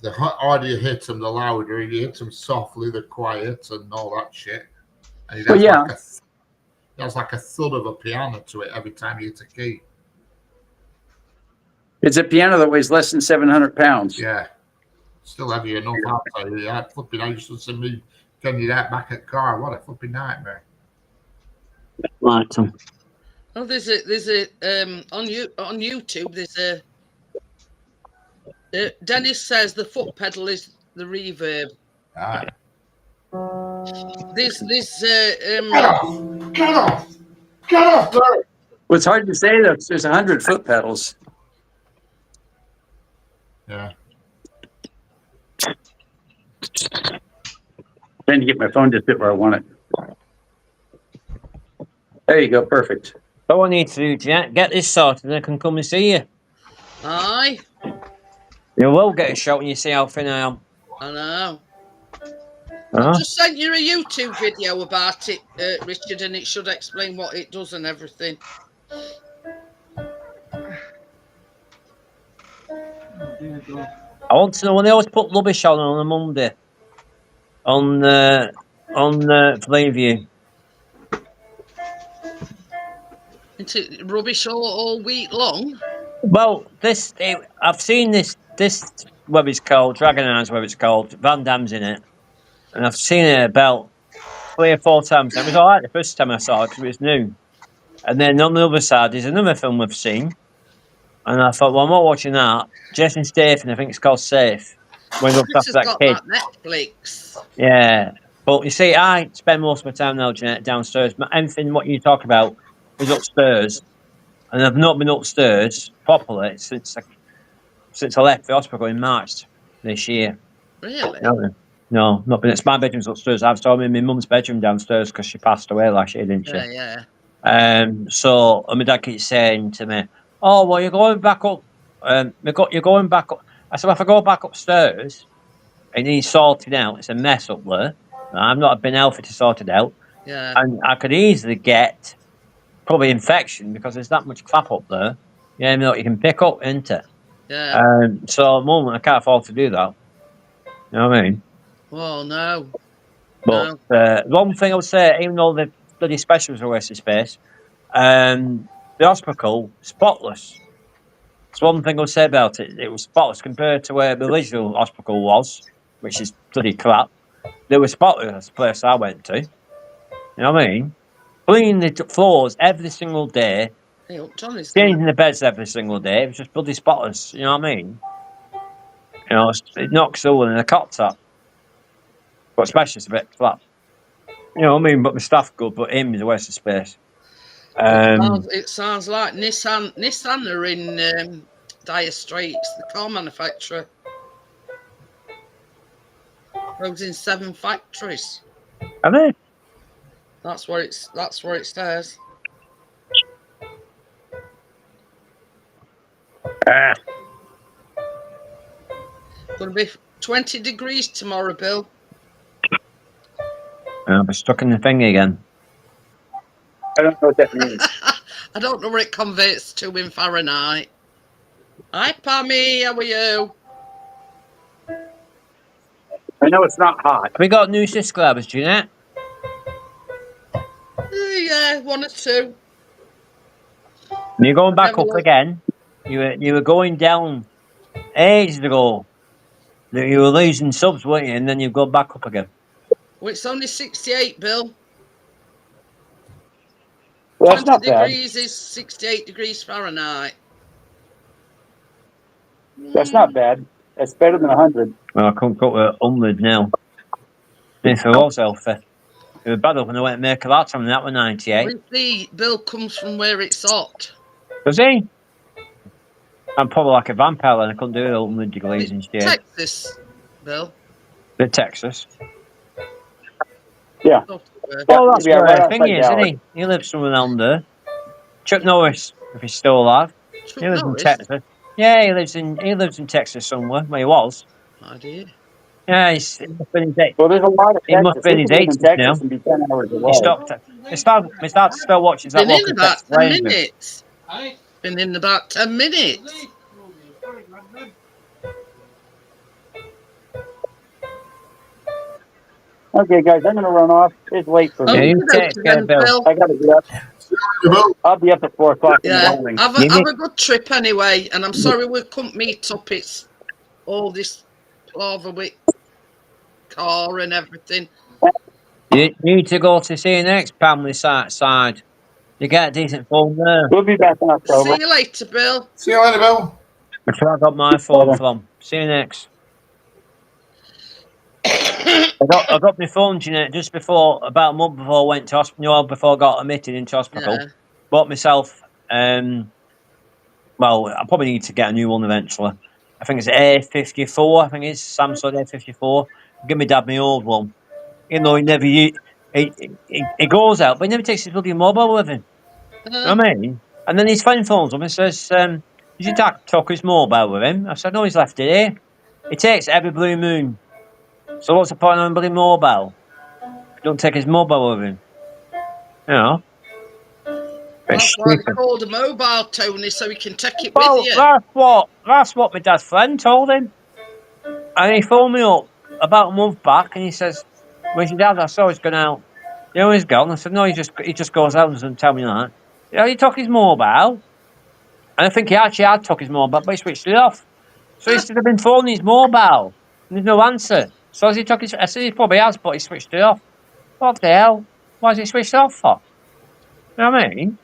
the harder you hit them, the louder. If you hit them softly, they're quiet, and all that shit. And it has, it has like a thud of a piano to it every time you hit a key. It's a piano that weighs less than 700 pounds. Yeah, still heavy enough. I'll tell you. Yeah, flipping. I used to see me getting you that back at car. What a flipping nightmare. Right. Oh, there's a on YouTube. There's a Dennis says the foot pedal is the reverb. Right. This Get off! Well, it's hard to say though. 'Cause there's 100 foot pedals. Yeah. Trying to get my phone to fit where I want it. There you go. Perfect. All I need to do, Jack, get this sorted and I can come and see you. aye, You will get a shot when you see how thin I am. I know. Huh? I just sent you a YouTube video about it, Richard, and it should explain what it does and everything. I want to know when they always put rubbish on a Monday on Flaview. Isn't it rubbish all week long? Well, I've seen this web it's called Dragon Eyes, web it's called Van Damme's in it, and I've seen it about 3 or 4 times. It was all right the first time I saw it because it was new, and then on the other side there's another film we've seen, and I thought, well, I'm not watching that. Jason Statham, I think it's called Safe. When he looks Chris after has that got kid. that Netflix. Yeah, but you see, I spend most of my time now, Jeanette, downstairs. But anything what you talk about is upstairs, and I've not been upstairs properly since I left the hospital in March this year. Really? No, not been. It's my bedroom's upstairs. I've told me my mum's bedroom downstairs because she passed away last year, didn't she? Yeah. So my dad keeps saying to me, "Oh, well, you're going back up. You're going back up." I said, well, if I go back upstairs, it needs sorting out. It's a mess up there. I've not been healthy to sort it out. Yeah. And I could easily get probably infection because there's that much crap up there. You know, you can pick up, isn't it? Yeah. So at the moment, I can't afford to do that. You know what I mean? Well, no. But one thing I would say, even though the bloody specials are a waste of space, the hospital, spotless. That's one thing I would say about it. It was spotless compared to where the original hospital was, which is bloody crap. They were spotless, the place I went to. You know what I mean? Cleaning the floors every single day, Hey, Johnny's changing the beds every single day. It was just bloody spotless. You know what I mean? You know, it knocks all in a cot top. But especially it's a bit flat. You know what I mean? But the staff good, but him is a waste of space. It sounds like Nissan are in dire straits. The car manufacturer closing 7 factories. Are they? That's what it says. Going to be 20 degrees tomorrow, Bill. I'll be stuck in the thing again. I don't know what that means. I don't know what it converts to in Fahrenheit. Hi, Pammy. How are you? I know it's not hot. Have we got new subscribers, Jeanette? Yeah, 1 or 2. You're going back Never up looked. again. You were going down ages ago. You were losing subs, weren't you? And then you go back up again. Well, it's only 68, Bill. Well, that's 20 not bad. degrees is 68 degrees Fahrenheit. That's not bad. That's better than 100. Well, I couldn't cook with 100 now. If it was healthy. It was bad up when I went to make a lot from that was 98. We see Bill comes from where it's hot. Does he? I'm probably like a vampire and I couldn't do it 100 degrees and shit. Texas, Bill. The Texas. Yeah. Not Oh, that's Yeah, where right the thing outside is, isn't Dallas. he? He lives somewhere down there. Chuck Norris, if he's still alive. He lives in Texas. Yeah, he lives in Texas somewhere, where he was. My dear. Yeah, he's he must be in his eight- Well, there's a lot of he must Texas. be in We his could live in 80s now. Texas and be 10 hours away. He stopped. My dad still watches that Been in local about Texas 10 Rangers. minutes. Hey, Been in about 10 minutes. Okay, guys, I'm going to run off. It's late for Yeah, me. you take care, Bill. I got to get up. I'll be up at 4 o'clock in Yeah, the morning. have a good trip anyway. And I'm sorry we couldn't meet up. It's all this palaver with car and everything. You need to go to see the next family side. You get a decent phone there. We'll be back in October. See you later, Bill. See you later, Bill. That's where I got my phone from. See you next. I got my phone, Jeanette, just before, about a month before I went to hospital, before I got admitted into hospital. Yeah. Bought myself, well, I probably need to get a new one eventually. I think it's A54, I think it's Samsung A54. Give me dad my old one. You know, he never, he goes out, but he never takes his bloody mobile with him. You know what I mean? And then his friend phones him and says, did your dad took his mobile with him? I said, no, he's left it here. He takes it every blue moon. So what's the point of having a bloody mobile? Don't take his mobile with him. You know? That's why they called a mobile, Tony, so he can take it with you. That's what my dad's friend told him. And he phoned me up about a month back and he says, where's your dad? I saw he's gone out. You know, he's gone. I said, no, he just goes out and doesn't tell me that. You know, he took his mobile. And I think he actually had took his mobile, but he switched it off. So he should have been phoning his mobile. And there's no answer. So as he took his, I said he probably has, but he switched it off. What the hell? Why has he switched it off for? You know what I mean?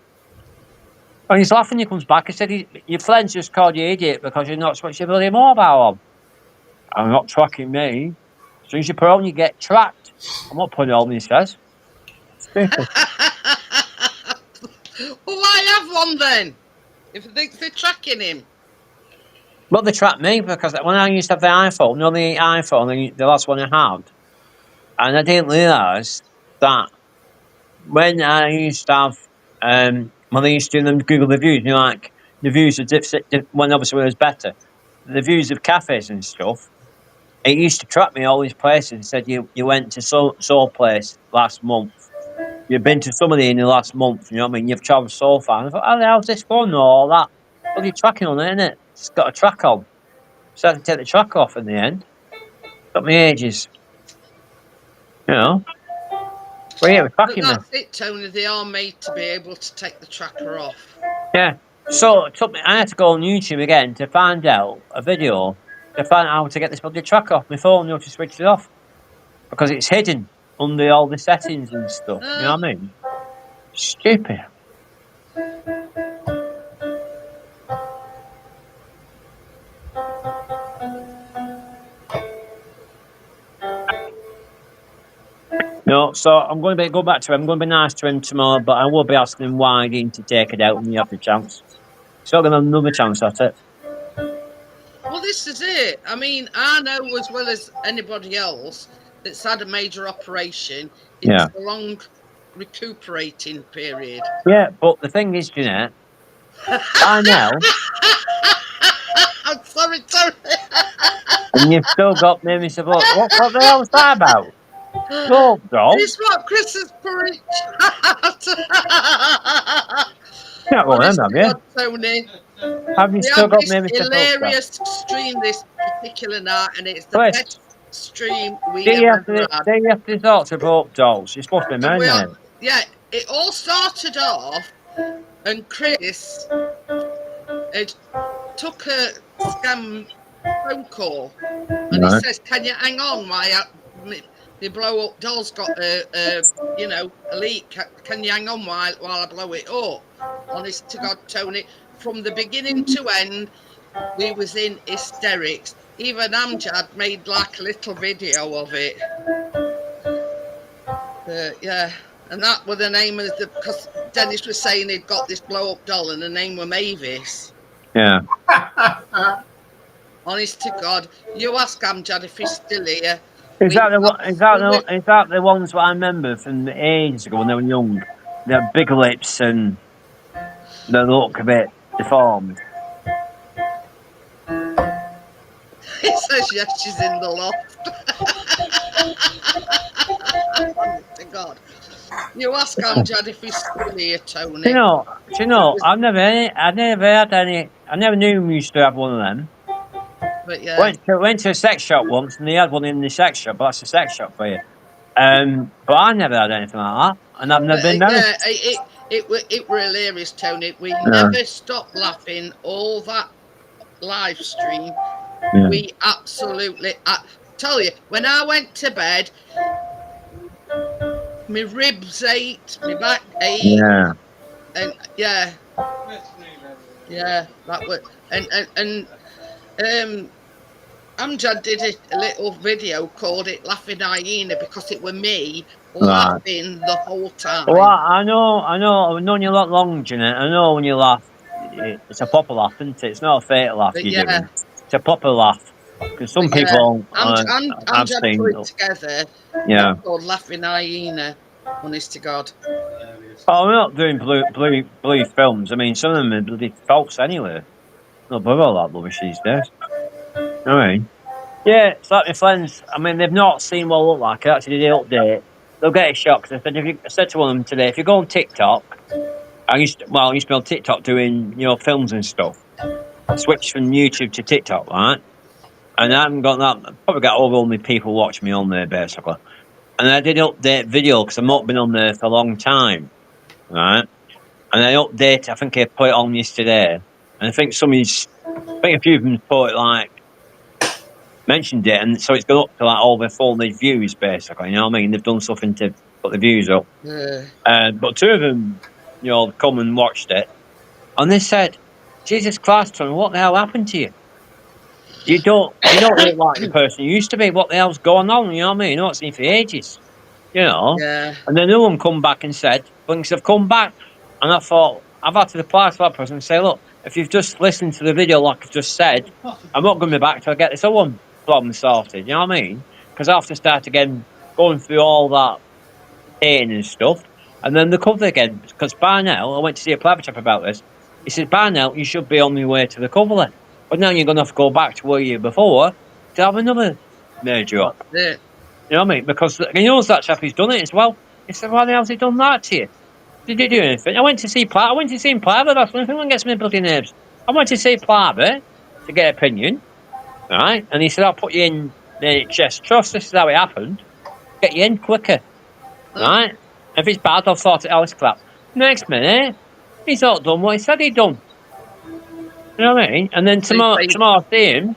And he's laughing, he comes back. He said, your friends just called you idiot because you're not switching your bloody mobile on. I'm not tracking me. As soon as you put it on, you get tracked. I'm not putting it on, he says. Well, why have one then? If they're tracking him. Well, they tracked me because when I used to have the iPhone, the last one I had, and I didn't realise that when I used to have, when I used to do them Google reviews, you know, like the views of when obviously it was better, the views of cafes and stuff, it used to track me all these places and said you went to so place last month. You've been to somebody in the last month, you know what I mean? You've travelled so far. And I thought, how the hell's this phone or all that? What are you tracking on it, isn't it? It's got a track on. So I had to take the track off in the end. Took me ages. You know? Well, yeah, we're tracking me. That's it, Tony. They are made to be able to take the tracker off. Yeah. So it took me, I had to go on YouTube again to find out a video to find out how to get this bloody track off my phone, you know, to switch it off. Because it's hidden under all the settings and stuff. You know what I mean? Stupid. No, so I'm going to go back to him. I'm going to be nice to him tomorrow, but I will be asking him why he didn't take it out when you have the chance. So I'm going to have another chance at it. Well, this is it. I mean, I know as well as anybody else that's had a major operation, it's a long recuperating period. Yeah, but the thing is, Jeanette, I know. I'm sorry, Tony. And you've still got me, Mr. Buck. What the hell was that about? No, bro. It's what Chris has preached. Yeah, well, then, have you? Tony. Have you still got me, Mr. Buck? Hilarious stream this particular night, and it's the best stream we Do you ever had. have to talk to Bob Dolls? You're supposed to be married now. Yeah, it all started off, and Chris had took a scam phone call, and he says, "Can you hang on while The blow up doll's got a leak. Can you hang on while I blow it up? Honest to God, Tony, from the beginning to end, we was in hysterics. Even Amjad made like a little video of it. Yeah, and that was the name of because Dennis was saying he'd got this blow up doll and the name was Mavis. Yeah. Honest to God, you ask Amjad if he's still here. Is that the ones that I remember from the ages ago when they were young? They had big lips and they look a bit deformed. He says yes, she's in the loft. Honest to God. You ask Amjad if he's still here, Tony. Do you know, I never had any. I never knew him used to have one of them. But yeah. Went to a sex shop once, and they had one in the sex shop. But that's a sex shop for you. But I never had anything like that, and I've never been married. Yeah, it were hilarious, Tony. We never stopped laughing all that live stream. Yeah. We absolutely. I tell you, when I went to bed, my ribs ached, my back ached. Yeah. And yeah, that was and Amjad did a little video called it Laughing Hyena because it were me laughing the whole time. Well, I know. I've known you a lot longer, Jeanette. I know when you laugh, it's a proper laugh, isn't it? It's not a fake laugh you're doing. It's a proper laugh. Because some people I've seen put it together. Yeah. Called Laughing Hyena. Honest to God. Oh, we're not doing blue films. I mean, some of them are bloody false anyway. Not bother all that rubbish these days. All right. Yeah, it's like my friends. I mean, they've not seen what I look like. I actually did the update. They'll get a shock. I said to one of them today, if you go on TikTok, I used to be on TikTok doing films and stuff. I switched from YouTube to TikTok, right? And I haven't got that. I've probably got over 100 people watching me on there basically. And I did update video because I've not been on there for a long time, right? And I update. I think I put it on yesterday, and I think a few of them put it mentioned it, and so it's gone up to over 400 views basically. You know what I mean? They've done something to put the views up. Yeah. But two of them, come and watched it, and they said, "Jesus Christ, Tony, what the hell happened to you? You don't look like the person you used to be. What the hell's going on?" You know what I mean? Not seen for ages. Yeah. And then another one come back and said, things have come back. And I thought, I've had to reply to that person and say, look, if you've just listened to the video like I've just said, I'm not going to be back till I get this other one problem sorted. You know what I mean? Because I have to start again going through all that pain and stuff. And then the cover again. Because by now, I went to see a private chap about this. He said, by now, you should be on your way to the cover. But now you're going to have to go back to where you were before to have another major up. Yeah. You know what I mean? Because that chap who's done it as well. He said, why the hell's he done that to you? Did he do anything? I went to see him private. That's one thing that gets me bloody nerves. I went to see private to get opinion. Right? And he said, I'll put you in the NHS Trust. This is how it happened. Get you in quicker. Right? If it's bad, I'll sort it out. It's crap. Next minute, he's not done what he said he'd done. You know what I mean? And then tomorrow I'll see him,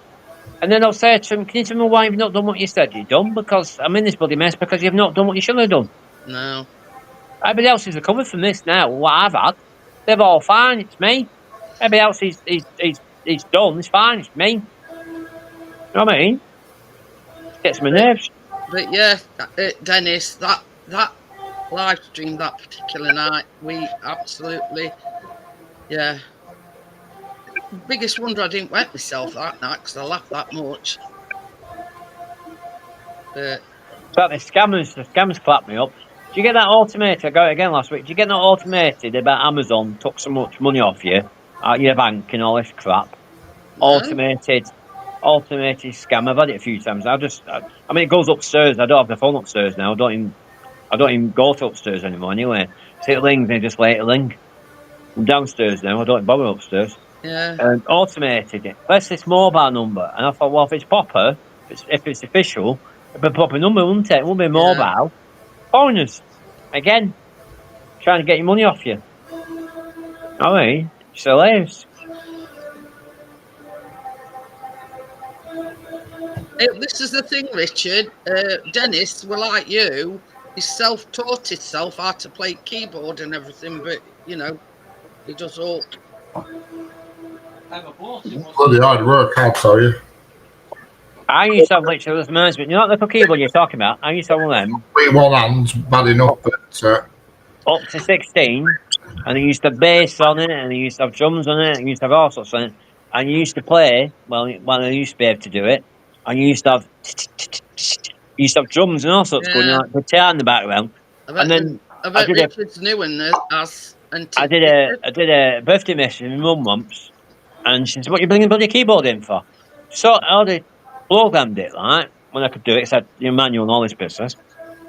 and then I'll say to him, can you tell me why you've not done what you said you'd done? Because I'm in this bloody mess because you've not done what you should have done. No. Everybody else is recovered from this now. What I've had, they're all fine. It's me. Everybody else he's done. It's fine. It's me. You know what I mean? It gets my nerves. But yeah, Dennis, that live stream that particular night, we absolutely, yeah. Biggest wonder I didn't wet myself that night because I laughed that much. But the scammers clapped me up. Did you get that automated? I got it again last week. Did you get that automated about Amazon took so much money off you out your bank and all this crap? No. Automated scam. I've had it a few times. I mean, it goes upstairs. I don't have the phone upstairs now. I don't even go to upstairs anymore. Anyway, see it rings and I just let it ring. I'm downstairs now. I don't bother upstairs. Yeah. And automated it. Press this mobile number, and I thought, well, if it's proper, if it's official, it'd be a proper number, wouldn't it? It wouldn't be mobile. Yeah. Foreigners, again, trying to get your money off you. All right, slaves. This is the thing, Richard. Dennis, well, like you, he self-taught himself how to play keyboard and everything, but you know, he does all. Have a bought it, wasn't Bloody hard work, I'll tell you. I used to have literally this management. You know what the keyboard you're talking about? I used to have one of them With one hand's bad enough, but up to 16, and I used to have bass on it, and I used to have drums on it, and I used to have all sorts on it. And you used to play, well, when I used to be able to do it, and you used to have drums and all sorts going on, like guitar in the background. And then I bet did a- Richard's new in there as. I did a birthday message with my mum once, and she said, "What are you bringing bloody keyboard in for?" So I already programmed it, like, when I could do it. It said your manual and all this business.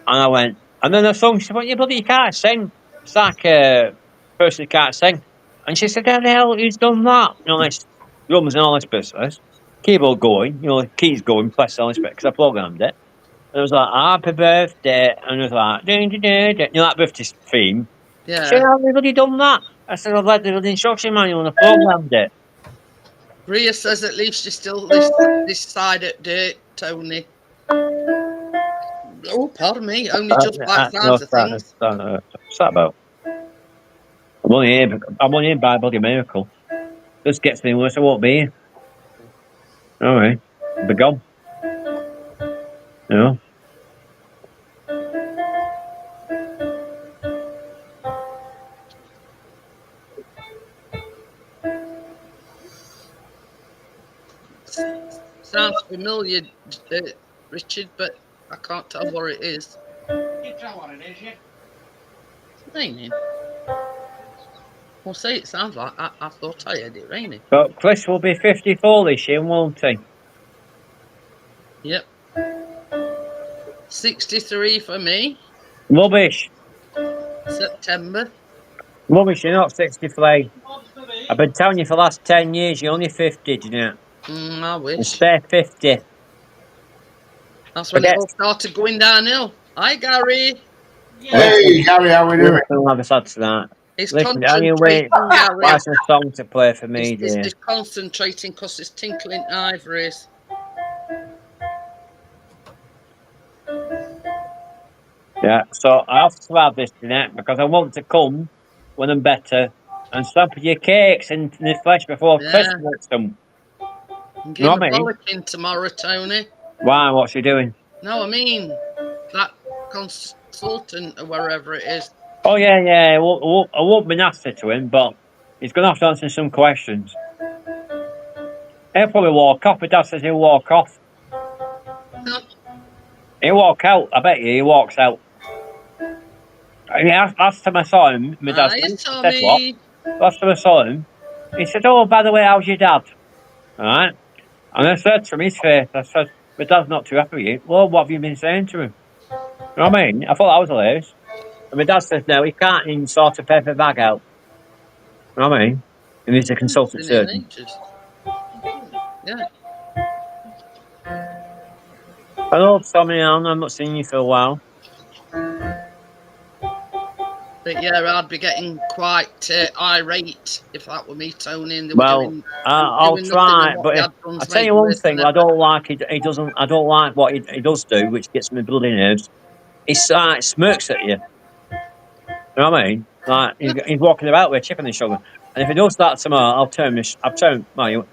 And I went, and then the song, she said, "What you can't sing. It's like a person who can't sing." And she said, "How the hell who's done that?" You know, this drums and all this business. Keyboard going, you know, the keys going, press all this bit, because I programmed it. And it was like, "Happy birthday," and it was like, "Ding, ding, ding, ding," you know, that birthday theme. Yeah. She said, "How have you bloody done that?" I said, "I've read the instruction manual and I programmed it." Ria says at least you're still this side at date, Tony. Oh, pardon me. Only just like sounds of things. What's that about? I'm only here by a bloody miracle. This gets me worse, I won't be here. Alright. I'll be gone. You know? Sounds familiar, Richard, but I can't tell what it is. it? You tell what it is, yeah? Raining. Well, say it sounds like I thought I heard it raining. But Chris will be 54 this year, won't he? Yep. 63 for me. Rubbish. September. Rubbish, you're not 63. What's for me? I've been telling you for the last 10 years, you're only 50, do you know? I And wish. stay 50. That's when it all started going downhill. Hi, Gary. Yeah. hey, Gary, how we doing? I'll have a sad to that. He's Listen, anyway, concentrating, Gary. that's a song to play for me, He's dear. just concentrating because he's tinkling ivories. Yeah, so I have to have this tonight because I want to come when I'm better and stamp your cakes in the flesh before Yeah. Christmas. Them. I'm Know getting what I a mean? bollocking tomorrow, Tony. Why? What's she doing? No, I mean that consultant or wherever it is. Oh, yeah. I won't be nasty to him, but he's going to have to answer some questions. He'll probably walk off. My dad says he'll walk off. He'll walk out. I bet you he walks out. Last time I saw him, my dad Hi, said, what? Tommy. Last time I saw him, he said, "Oh, by the way, how's your dad?" All right. And I said to him, his face, I said, "My dad's not too happy with you." "Well, what have you been saying to him?" You know what I mean? I thought that was hilarious. And my dad says, "No, he can't even sort a paper bag out." You know what I mean? He needs a consultant Been in surgeon. ages. Yeah. Hello, Tommy Allen. I've not seen you for a while. But yeah, I'd be getting quite irate if that were me, Tony. And they were Well, doing, I'll doing try, nothing but what I'll the ad tell you one thing. I don't like he doesn't. I don't like what he does do, which gets me bloody nerves. He smirks at you. You know what I mean? Like he's walking about with a chip on his shoulder. And if he does that tomorrow, I'll turn. Well,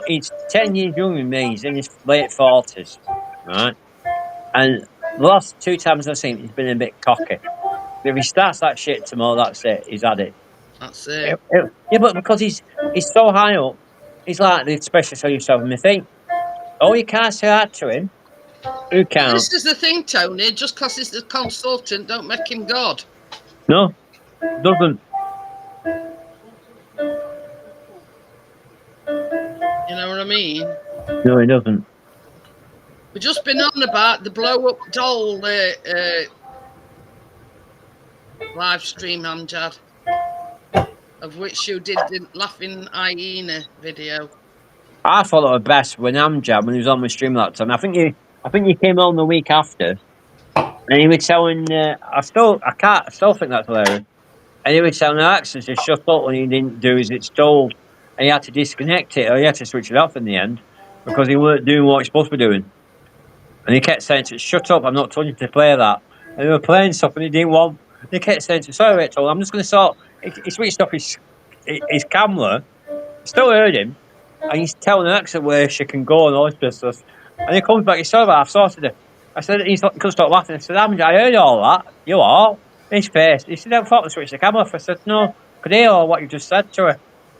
he's 10 years younger than me. He's in his late 40s, right? And the last 2 times I've seen him, he's been a bit cocky. If he starts that shit tomorrow, that's it. He's had it. That's it. Yeah, but because he's so high up, he's like the specialist on yourself. And I think, oh, you can't say that to him. Who can't? This is the thing, Tony. Just because he's the consultant, don't make him God. No, doesn't. You know what I mean? No, he doesn't. We've just been on about the blow-up doll live stream, Amjad, of which you did the laughing hyena video. I thought it was best when Amjad, when he was on my stream that time. I think you came on the week after, and he was telling. I still think that's hilarious. And he was telling Axel to shut up when he didn't do as it's told, and he had to disconnect it or he had to switch it off in the end because he weren't doing what he's supposed to be doing. And he kept saying to us, shut up, I'm not telling you to play that. And we were playing stuff and he didn't want. He kept saying to us, sorry, Rachel, I'm just going to sort. He switched off his camera. Still heard him. And he's telling Alexa where she can go and all this business. And he comes back, he's sorry, I've sorted it. I said, he couldn't stop laughing. I said, I heard all that. You are. His face. He said, I thought to switch the camera off. I said, no, could hear all what you just said to her.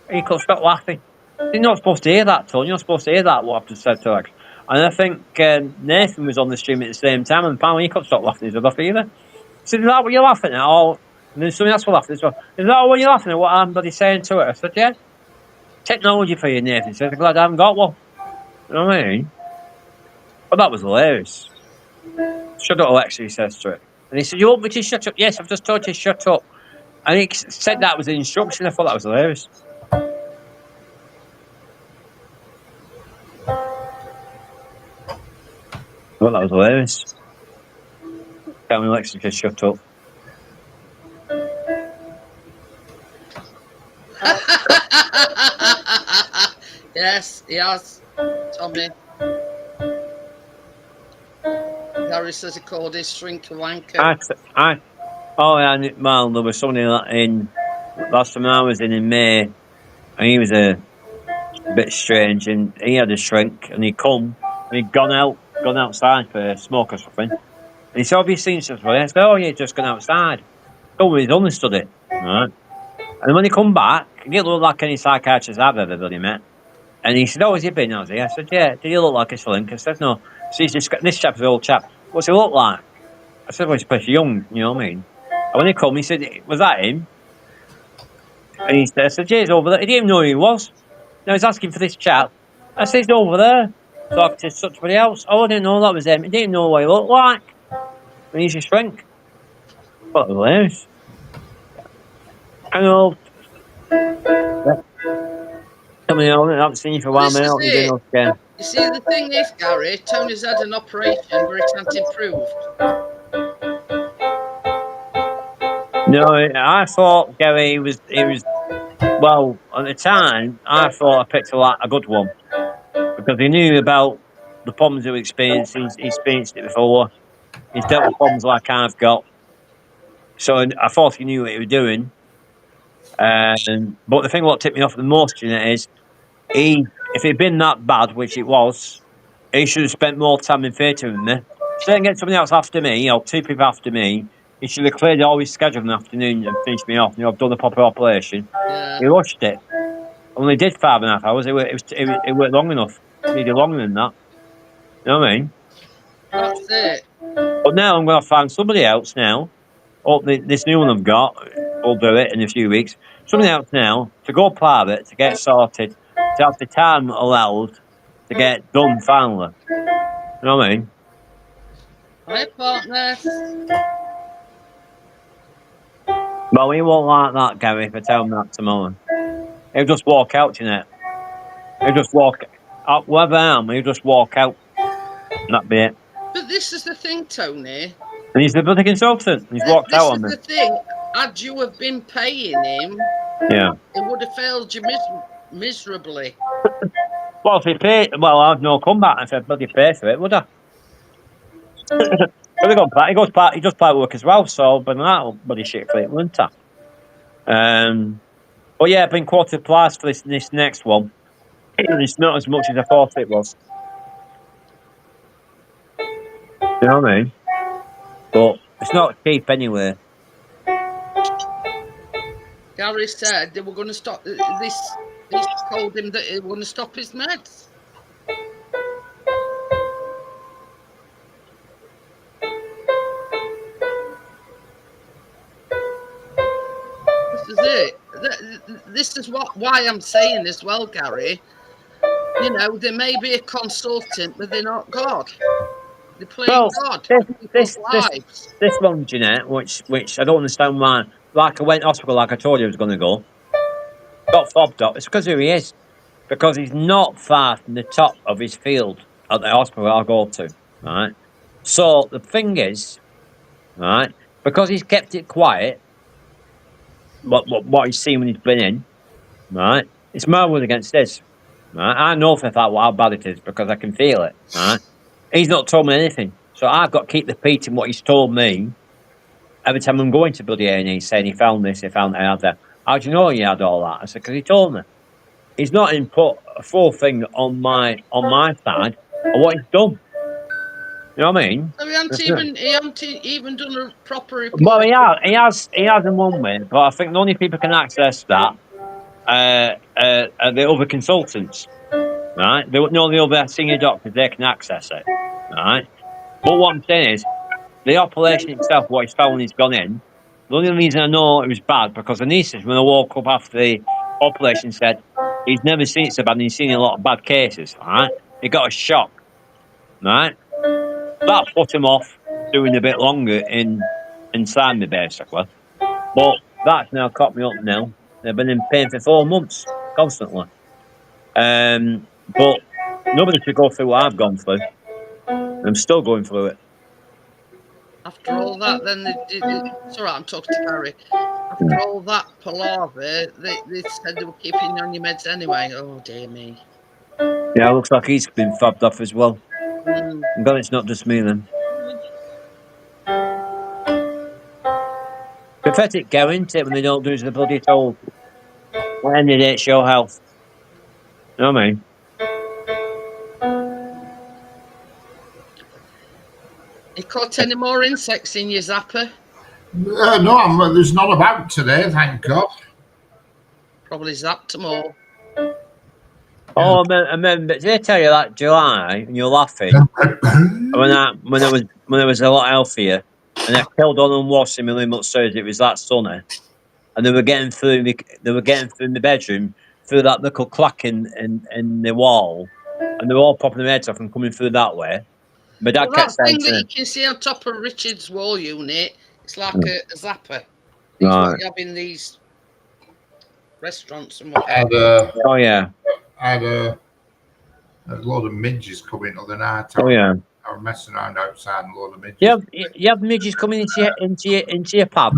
And he couldn't stop laughing. You're not supposed to hear that, Tony. You're not supposed to hear that, what I've just said to her. And I think Nathan was on the stream at the same time, and apparently he couldn't stop laughing his head off either. He said, is that what you're laughing at? And then somebody else was laughing as well. Is that what you're laughing at, what I'm bloody saying to her? I said, yeah. Technology for you, Nathan. He said, I'm glad I haven't got one. You know what I mean? But that was hilarious. Shut up, Alexa, he says to her. And he said, you want me to shut up? Yes, I've just told you to shut up. And he said that was an instruction. I thought that was hilarious. I thought that was hilarious. Tell me, Alexa, to shut up. Yes, he has, Tommy. Gary says he called his shrink a wanker. Well, there was somebody in last time I was in May, and he was a bit strange, and he had a shrink, and he'd come, and he'd gone outside for a smoke or something. And he said, have you seen something? I said, oh, yeah, just gone outside. Oh, he's understood it. Right. And when he come back, he didn't look like any psychiatrist I've ever really met. And he said, oh, has he been, has he? I said, yeah. Did he look like a slink? I said, no. See, this chap's an old chap. What's he look like? I said, well, he's pretty young, you know what I mean? And when he come, he said, was that him? And he said, I said, yeah, he's over there. He didn't even know who he was. Now he's asking for this chap. I said, he's over there. Talking to somebody else. Oh, I didn't know that was him. He didn't know what he looked like. And he's a shrink. What hilarious. I know. I mean, I haven't seen you for a while, mate. You see, the thing is, Gary, Tony's had an operation where it hasn't improved. No, I thought Gary was well, at the time, I thought I picked a good one. Because he knew about the problems he was experiencing. He's experienced it before. He's dealt with problems like I've got. So I thought he knew what he was doing. But the thing what tipped me off the most, Jeanette, is if it'd been that bad, which it was, he should have spent more time in theatre with me. Instead of getting somebody else after me, two people after me, he should have cleared all his schedule in the afternoon and finished me off. I've done a proper operation. Yeah. He rushed it. Only did 5.5 hours. It worked long enough. It needed longer than that. You know what I mean? That's it. But now I'm going to find somebody else now. This new one I've got, we'll do it in a few weeks. Somebody else now to go private, to get sorted, to have the time allowed to get done finally. You know what I mean? Hi, partner. Well, he won't like that, Gary, if I tell him that tomorrow. He'll just walk out, Jeanette. He'll just walk out. Wherever I am, he'll just walk out. And that'd be it. But this is the thing, Tony. And he's the bloody consultant. He's walked out on me. This is the thing. Had you have been paying him, yeah, it would have failed you miserably. Well, if he paid, I'd no comeback if I bloody pay for it, would I? But he does part work as well, so but that'll bloody shit for it, wouldn't I? But yeah, I've been quoted price for this next one. It's not as much as I thought it was. You know what I mean? But it's not cheap anyway. Gary said they were going to stop this. They told him that they were going to stop his meds. This is it. This is why I'm saying as well, Gary. You know, there may be a consultant, but they're not God. They're playing God. This one, Jeanette, which I don't understand why. Like I went to hospital, like I told you I was going to go. Got fobbed up. It's because who he is. Because he's not far from the top of his field at the hospital I'll go to. Right. So the thing is, right, because he's kept it quiet. What he's seen when he's been in, right? It's my word against this. Right? I know for a fact how bad it is because I can feel it. Right? He's not told me anything. So I've got to keep repeating what he's told me every time I'm going to bloody A&E, saying he found this, he found that, he had that. How do you know he had all that? I said, because he told me. He's not in put a full thing on my side of what he's done. You know what I mean? So he hasn't even done a proper report. Well, he has in one way, but I think the only people can access that are the other consultants, right? The other senior doctors, they can access it, right? But what I'm saying is, the operation itself, what he's found when he's gone in, the only reason I know it was bad, because the nieces, when I woke up after the operation, said he's never seen it so bad and he's seen a lot of bad cases, right? He got a shock, right? That put him off doing a bit longer inside me, basically. But that's now caught me up now. They've been in pain for 4 months, constantly. But nobody should go through what I've gone through. I'm still going through it. After all that, then it's all right, I'm talking to Gary. After all that palaver, they said they were keeping you on your meds anyway. Oh, dear me. Yeah, it looks like he's been fabbed off as well. Mm. I'm glad it's not just me then. Pathetic go, isn't it, when they don't do as the bloody told? At the end of the day, it's your health. You know what I mean? You caught any more insects in your zapper? No, there's none about today, thank God. Probably zapped them all. Oh, I remember. Did I tell you that July? And you're laughing. when I was a lot healthier, and I killed on and washed me much surgery. It was that sunny, and they were getting through me. They were getting through the bedroom through that little crack in the wall, and they were all popping their heads off and coming through that way. But that kept that saying thing that you can see on top of Richard's wall unit, it's like a zapper. It's Right. what you have in these restaurants and what. Oh yeah. I had a load of midges coming the other night. Oh yeah. I was messing around outside and a load of midges. You have midges coming into your pub,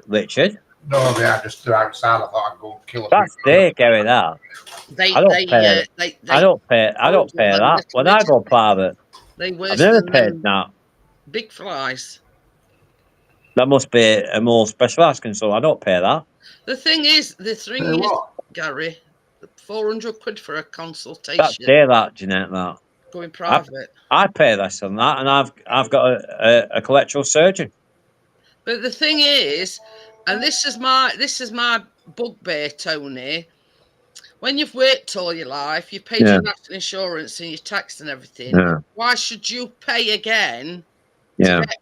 Richard. No, they are just outside. I thought I'd go and kill a That's sick, Gary. That I don't pay that when I go private. I've never paid that. Big flies. That must be a more specialised consult. I don't pay that. The thing is, Gary, 400 quid for a consultation. That's that, Jeanette. That going private. I pay less than that, and I've got a collateral surgeon. But the thing is, and this is my bugbear, Tony. When you've worked all your life, you've paid your national insurance and your tax and everything. Yeah. Why should you pay again? Yeah. To get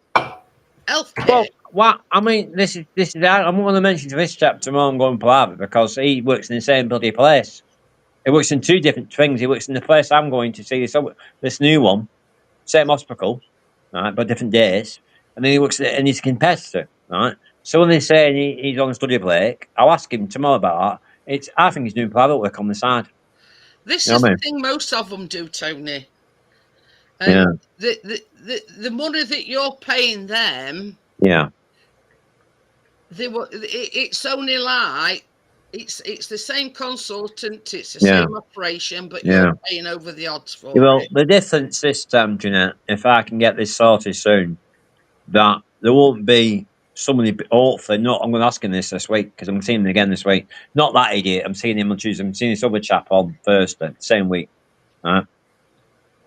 healthcare? Well, what I mean, this is. I'm going to mention to this chap tomorrow. I'm going private because he works in the same bloody place. He works in 2 different things. He works in the place I'm going to see this new one, same hospital, right, but different days. And then he works and he's a competitor, right. So when they say he's on study break, I'll ask him tomorrow about that. I think he's doing private work on the side. This is the thing most of them do, Tony. And the money that you're paying them, it's only like it's the same consultant, it's the same operation, but you're paying over the odds for it. Well, the difference this time, Jeanette, if I can get this sorted soon, that there won't be somebody, hopefully not. I'm going to ask him this week because I'm seeing him again this week. Not that idiot. I'm seeing him on Tuesday. I'm seeing this other chap on Thursday, same week. Right?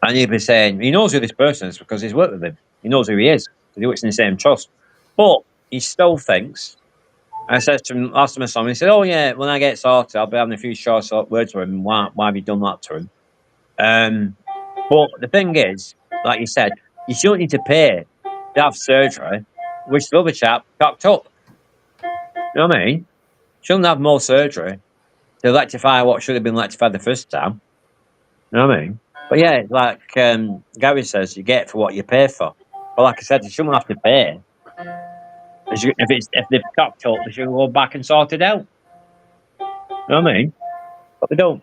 And he'll be saying he knows who this person is because he's worked with him. He knows who he is because he works in the same trust. But he still thinks. I said to him last time I saw him, he said, "Oh yeah, when I get sorted, I'll be having a few short words with him. Why have you done that to him?" But the thing is, like you said, you shouldn't need to pay to have surgery, which the other chap cocked up. You know what I mean? Shouldn't have more surgery to rectify what should have been rectified the first time. You know what I mean? But yeah, like Gary says, you get for what you pay for. But like I said, you shouldn't have to pay. If they've cocked up, they should go back and sort it out. You know what I mean? But they don't.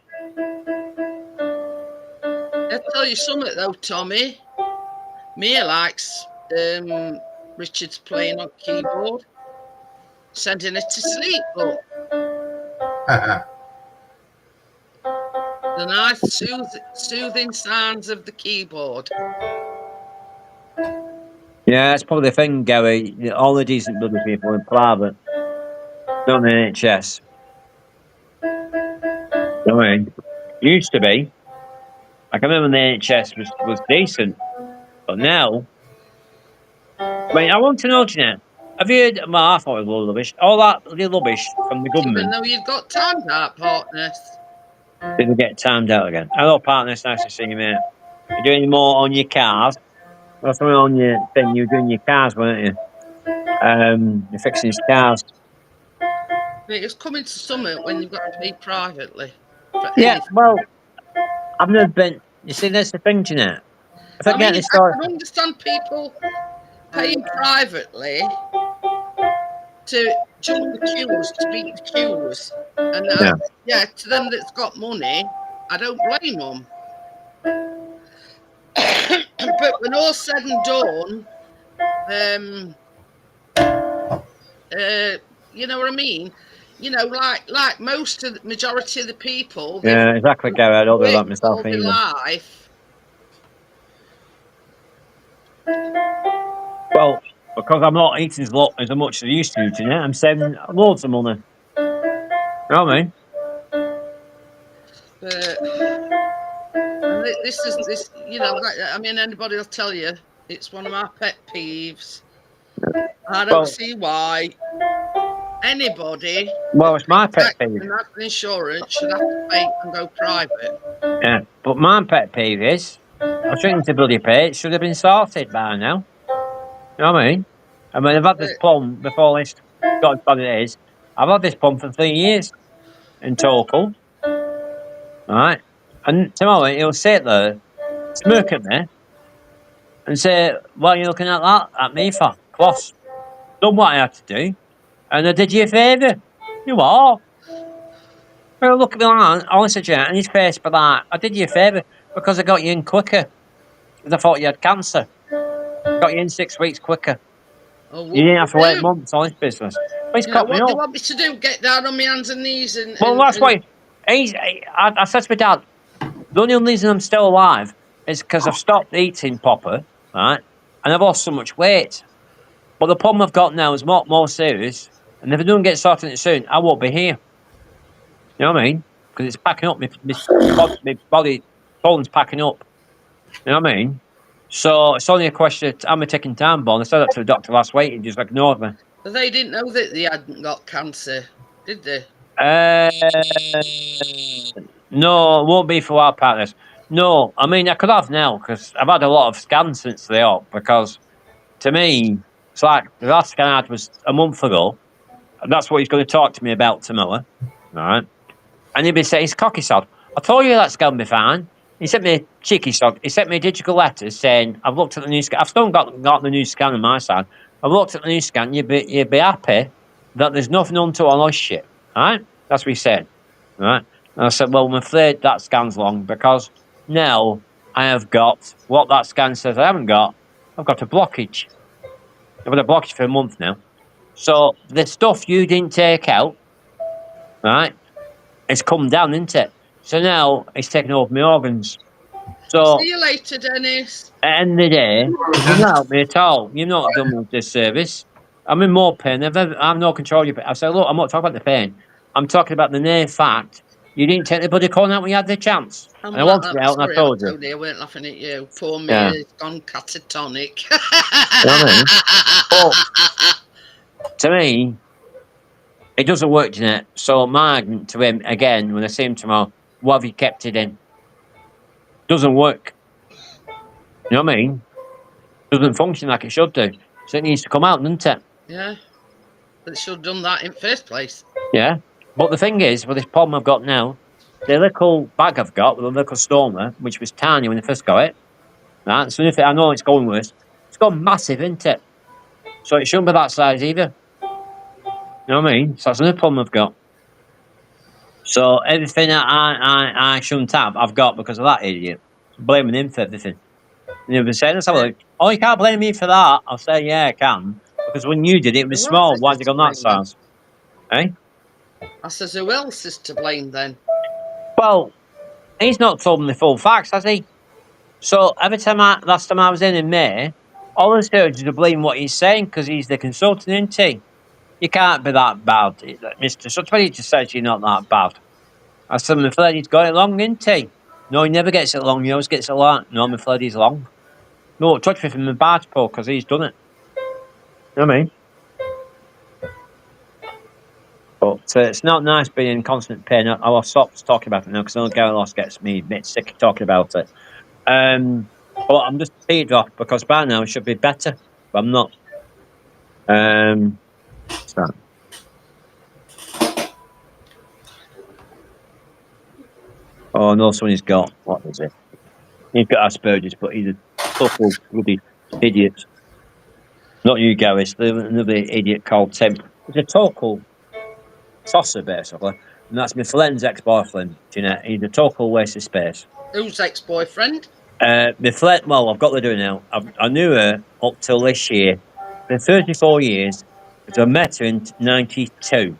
I'll tell you something though, Tommy. Mia likes Richard's playing on keyboard, sending her to sleep. But The nice soothing sounds of the keyboard. Yeah, that's probably the thing, Gary. All the decent bloody people in private, not in the NHS. I mean, used to be. I can remember when the NHS was decent, but now. I mean, I want to know, Jeanette, have you heard? Well, I thought it was rubbish. All that bloody rubbish from the Even government. though you've got timed out partners. Didn't get timed out again. Hello, partner. It's nice to see you, mate. You're doing more on your cars. That's something on your thing. You were doing your cars, weren't you? You're fixing his cars. It was coming to Summit when you've got to pay privately. For Yeah, anything. well, I've never been. You see, that's the thing, Jeanette. If I, I get mean, this I story, can understand people paying privately to jump the queues, to beat the queues. And yeah, to them that's got money, I don't blame them. But when all's said and done, you know what I mean? You know, like most of the majority of the people. yeah, exactly, Gary. I don't do that worked myself all their either. life. Well, because I'm not eating as much as I used to, Jeanette, I'm saving loads of money. You know what I mean? And this, you know, I mean, anybody will tell you it's one of my pet peeves. I don't see why anybody. Well, it's my pet peeve. And national insurance should have to pay and go private. Yeah, but my pet peeve is, I shouldn't have bloody pay. It should have been sorted by now. You know what I mean? I mean, I've had this plum before this got as bad as it is. I've had this plum for 3 years in total. Right? And tomorrow he'll sit there, smirk at me, and say, what are you looking at that at me for? Closs. Done what I had to do, and I did you a favour. You what? Well, look at me like that, honestly, Jack, and his face for that. I did you a favour because I got you in quicker. Because I thought you had cancer. Got you in 6 weeks quicker. Oh, you didn't have to wait months on this business. But he's cut me what up. do you want me to do? Get down on my hands and knees and. Well, that's why. I said to my dad, the only reason I'm still alive is because I've stopped eating proper, right? And I've lost so much weight. But the problem I've got now is more serious. And if I don't get sorted on it soon, I won't be here. You know what I mean? Because it's packing up. My body, colon's packing up. You know what I mean? So it's only a question of am I taking time bomb? I said that to the doctor last week and just ignored me. But they didn't know that they hadn't got cancer, did they? No, it won't be for our partners. No, I mean, I could have now because I've had a lot of scans since the op. Because to me, it's like the last scan I had was a month ago. And that's what he's going to talk to me about tomorrow. All right. And he'll be saying, he's cocky sod. I told you that's going to be fine. He sent me a cheeky sod. He sent me a digital letter saying, I've looked at the new scan. I've still got the new scan on my side. I've looked at the new scan. You'd be happy that there's nothing onto all this shit. All right? That's what he said. All right? And I said, well, I'm afraid that scan's long because now I have got what that scan says I haven't got. I've got a blockage. I've got a blockage for a month now. So the stuff you didn't take out, right, it's come down, isn't it? So now it's taking over my organs. So see you later, Dennis. At the end of the day, you've not helped me at all. You've not done me this service. I'm in more pain. I've no control of your pain. I said, look, I'm not talking about the pain. I'm talking about the mere fact you didn't take the bloody corn out when you had the chance. And I wanted it out and I told you. I weren't laughing at you. Poor me, has gone catatonic. You know what I mean? But to me, it doesn't work, Jeanette. So my argument to him, again, when I see him tomorrow, what have you kept it in? Doesn't work. You know what I mean? Doesn't function like it should do. So it needs to come out, doesn't it? Yeah. But it should have done that in the first place. Yeah. But the thing is, with this problem I've got now, the little bag I've got with a little stoma, which was tiny when I first got it, right? So if I know it's going worse, it's gone massive, isn't it? So it shouldn't be that size either. You know what I mean? So that's another problem I've got. So everything that I shouldn't have, I've got because of that idiot. Blaming him for everything. And he'll be saying, let's have a look. Oh, you can't blame me for that. I'll say, yeah, I can. Because when you did it, it was small. Why did you go that size? Eh? I says, who else is to blame then? Well, he's not told me the full facts, has he? So every time last time I was in May, all the surgeons are believing what he's saying because he's the consultant, isn't he? You can't be that bad, Mr. Sutton. He just says you're not that bad. I said, my friend, he's got it long, isn't he? No, he never gets it long. He always gets it long. No, my friend, he's long. No, touch me from the barge pole because he's done it. You know what I mean? But it's not nice being in constant pain. I'll stop talking about it now because Gary Loss gets me a bit sick of talking about it. But I'm just peed off because by now it should be better, but I'm not. So. Oh no, someone's got, what is it? He's got Asperger's, but he's a total bloody idiot. Not you, Gary, it's another idiot called Tim. He's a total tosser, basically. And that's my friend's ex-boyfriend, Jeanette. He's a total waste of space. Who's ex-boyfriend? My friend, well, I've got to do it now. I knew her up till this year. For 34 years, because I met her in 92.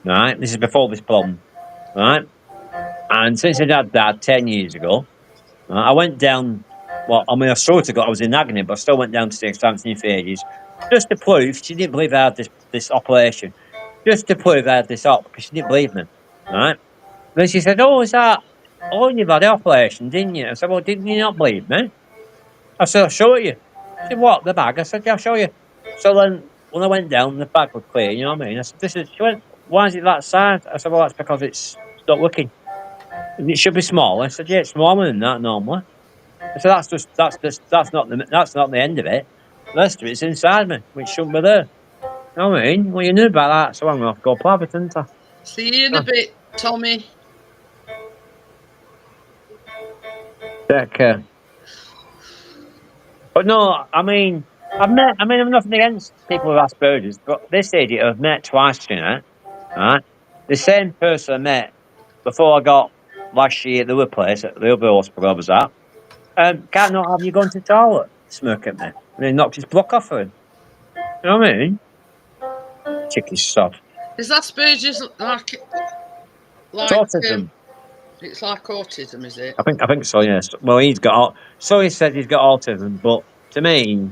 Right? This is before this problem. Right? And since I had Dad 10 years ago, I went down. Well, I mean, I sort of got. I was in agony, but I still went down to the expansion for ages, just to prove she didn't believe I had this operation, just to prove I had this op because she didn't believe me, right? And then she said, "Oh, is that? Oh, you've had the operation, didn't you?" I said, "Well, didn't you not believe me?" I said, "I'll show you." She said, "What? The bag?" I said, "Yeah, I'll show you." So then, when I went down, the bag was clear. You know what I mean? I said, "This is." She went, "Why is it that size?" I said, "Well, that's because it's not working. It should be smaller." I said, "Yeah, it's smaller than that normally." So that's not the end of it. The rest of it's inside me, which shouldn't be there. You know what I mean? Well, you knew about that, so I'm gonna go play it, didn't I? See you in a bit, Tommy. Take care. But no, I mean, I'm nothing against people with Asperger's, but this idiot I've met twice, you know, right? The same person I met before I got last year at the other place, at the other hospital I was at. Can't not have you going to the toilet, smirk at me. And he knocked his block off her. You know what I mean? Cheeky sod. Is Asperger's like It's autism. It's like autism, is it? I think so, yes. Well, so he said he's got autism, but to me,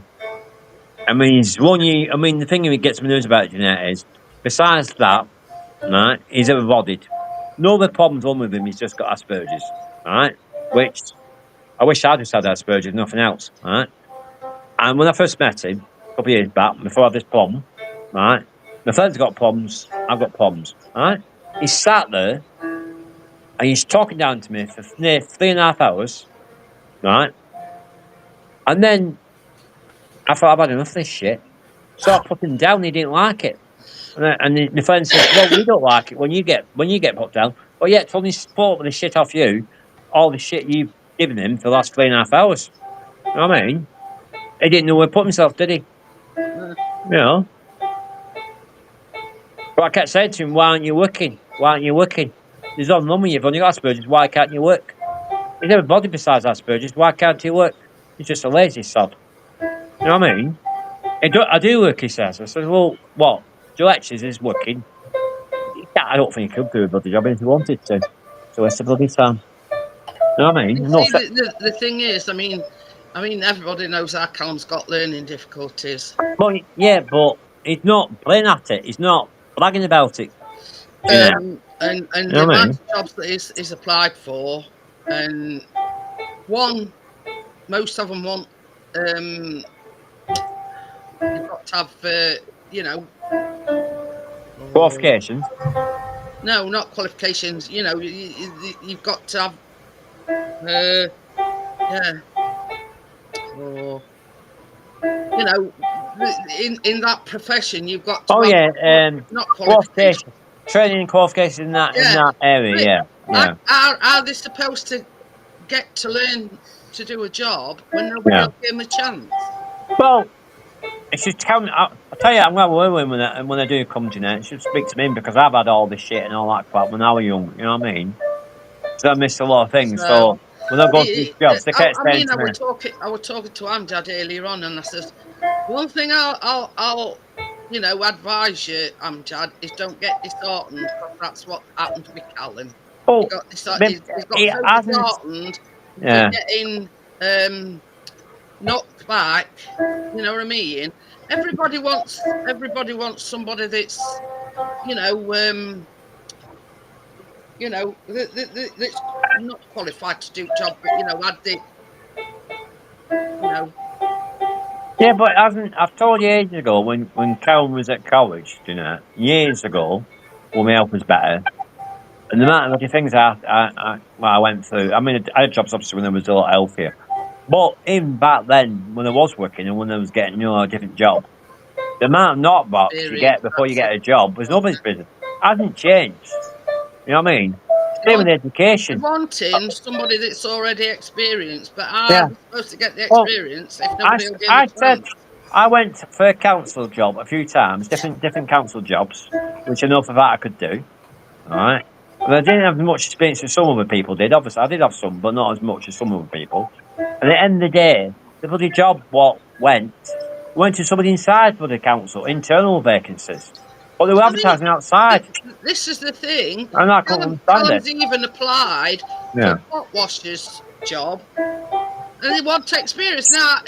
I mean, the thing that gets me news about Jeanette is, besides that, right, he's able-bodied. No other problems on with him, he's just got Asperger's, right? Which, I wish I just had Asperger's, nothing else, right? And when I first met him, a couple of years back, before I had this problem, right? My friend's got problems, I've got problems, right? He sat there, and he's talking down to me for near 3.5 hours, right? And then, I thought, I've had enough of this shit. So I put him down, he didn't like it. And my friend said, "Well, you don't like it when you get put down. But yet, it's only sport the shit off you, all the shit you've given him for the last 3.5 hours. You know what I mean? He didn't know where to put himself, did he? You know? But I kept saying to him, "Why aren't you working? Why aren't you working? There's nothing wrong with you. You've only got Asperger's. Why can't you work? He's never bothered besides Asperger's. Why can't he work? He's just a lazy sod." You know what I mean? I do work, he says. I said, "Well, what? Your lectures is working. I don't think he could do a bloody job if he wanted to. So it's a bloody time." You know what I mean? See, the thing is, I mean, everybody knows how Callum's got learning difficulties. Well, yeah, but he's not playing at it. He's not bragging about it. And you know the what I amount mean? of jobs that he's applied for, and most of them want, you've got to have, you know, Qualifications? No, not qualifications. You know, you've got to have, yeah, or you know, in that profession, you've got to. Oh have, yeah, not qualifications, training and qualifications in that area. Yeah. Are they supposed to get to learn to do a job when nobody else gave them a chance? Well, it should tell me. I'll tell you, I'm going to worry when I do come to it. It should speak to me because I've had all this shit and all that crap when I was young. You know what I mean? So I missed a lot of things. So when I go to these jobs, they kept saying to me. I was talking to Amjad earlier on, and I said, one thing I'll you know, advise you, Amjad, is don't get disheartened because that's what happened with Callum. Oh, He's got, but he's got it so hasn't. disheartened Yeah. for getting knocked back. You know what I mean? Everybody wants somebody that's that's not qualified to do job, but had the Yeah, but it hasn't. I've told you ages ago when Karen was at college, years ago, when my health was better, and the amount of things I went through. I mean, I had jobs obviously when I was a lot healthier, but even back then when I was working and when I was getting a different job, the amount of knockbacks you get before you get a job was nobody's business. Hasn't changed. You know what I mean? Same with education. wanting somebody that's already experienced, but how Yeah. are we supposed to get the experience if nobody will give I a chance? I went for a council job a few times, different council jobs, which I know for that I could do. All right. But I didn't have much experience as some other people did. Obviously, I did have some, but not as much as some other people. And at the end of the day, the bloody job went to somebody inside for the council, internal vacancies. But they were advertising outside. This is the thing. And I couldn't understand Callum's it. even applied for Yeah. a pot washer's job, and he wants experience now.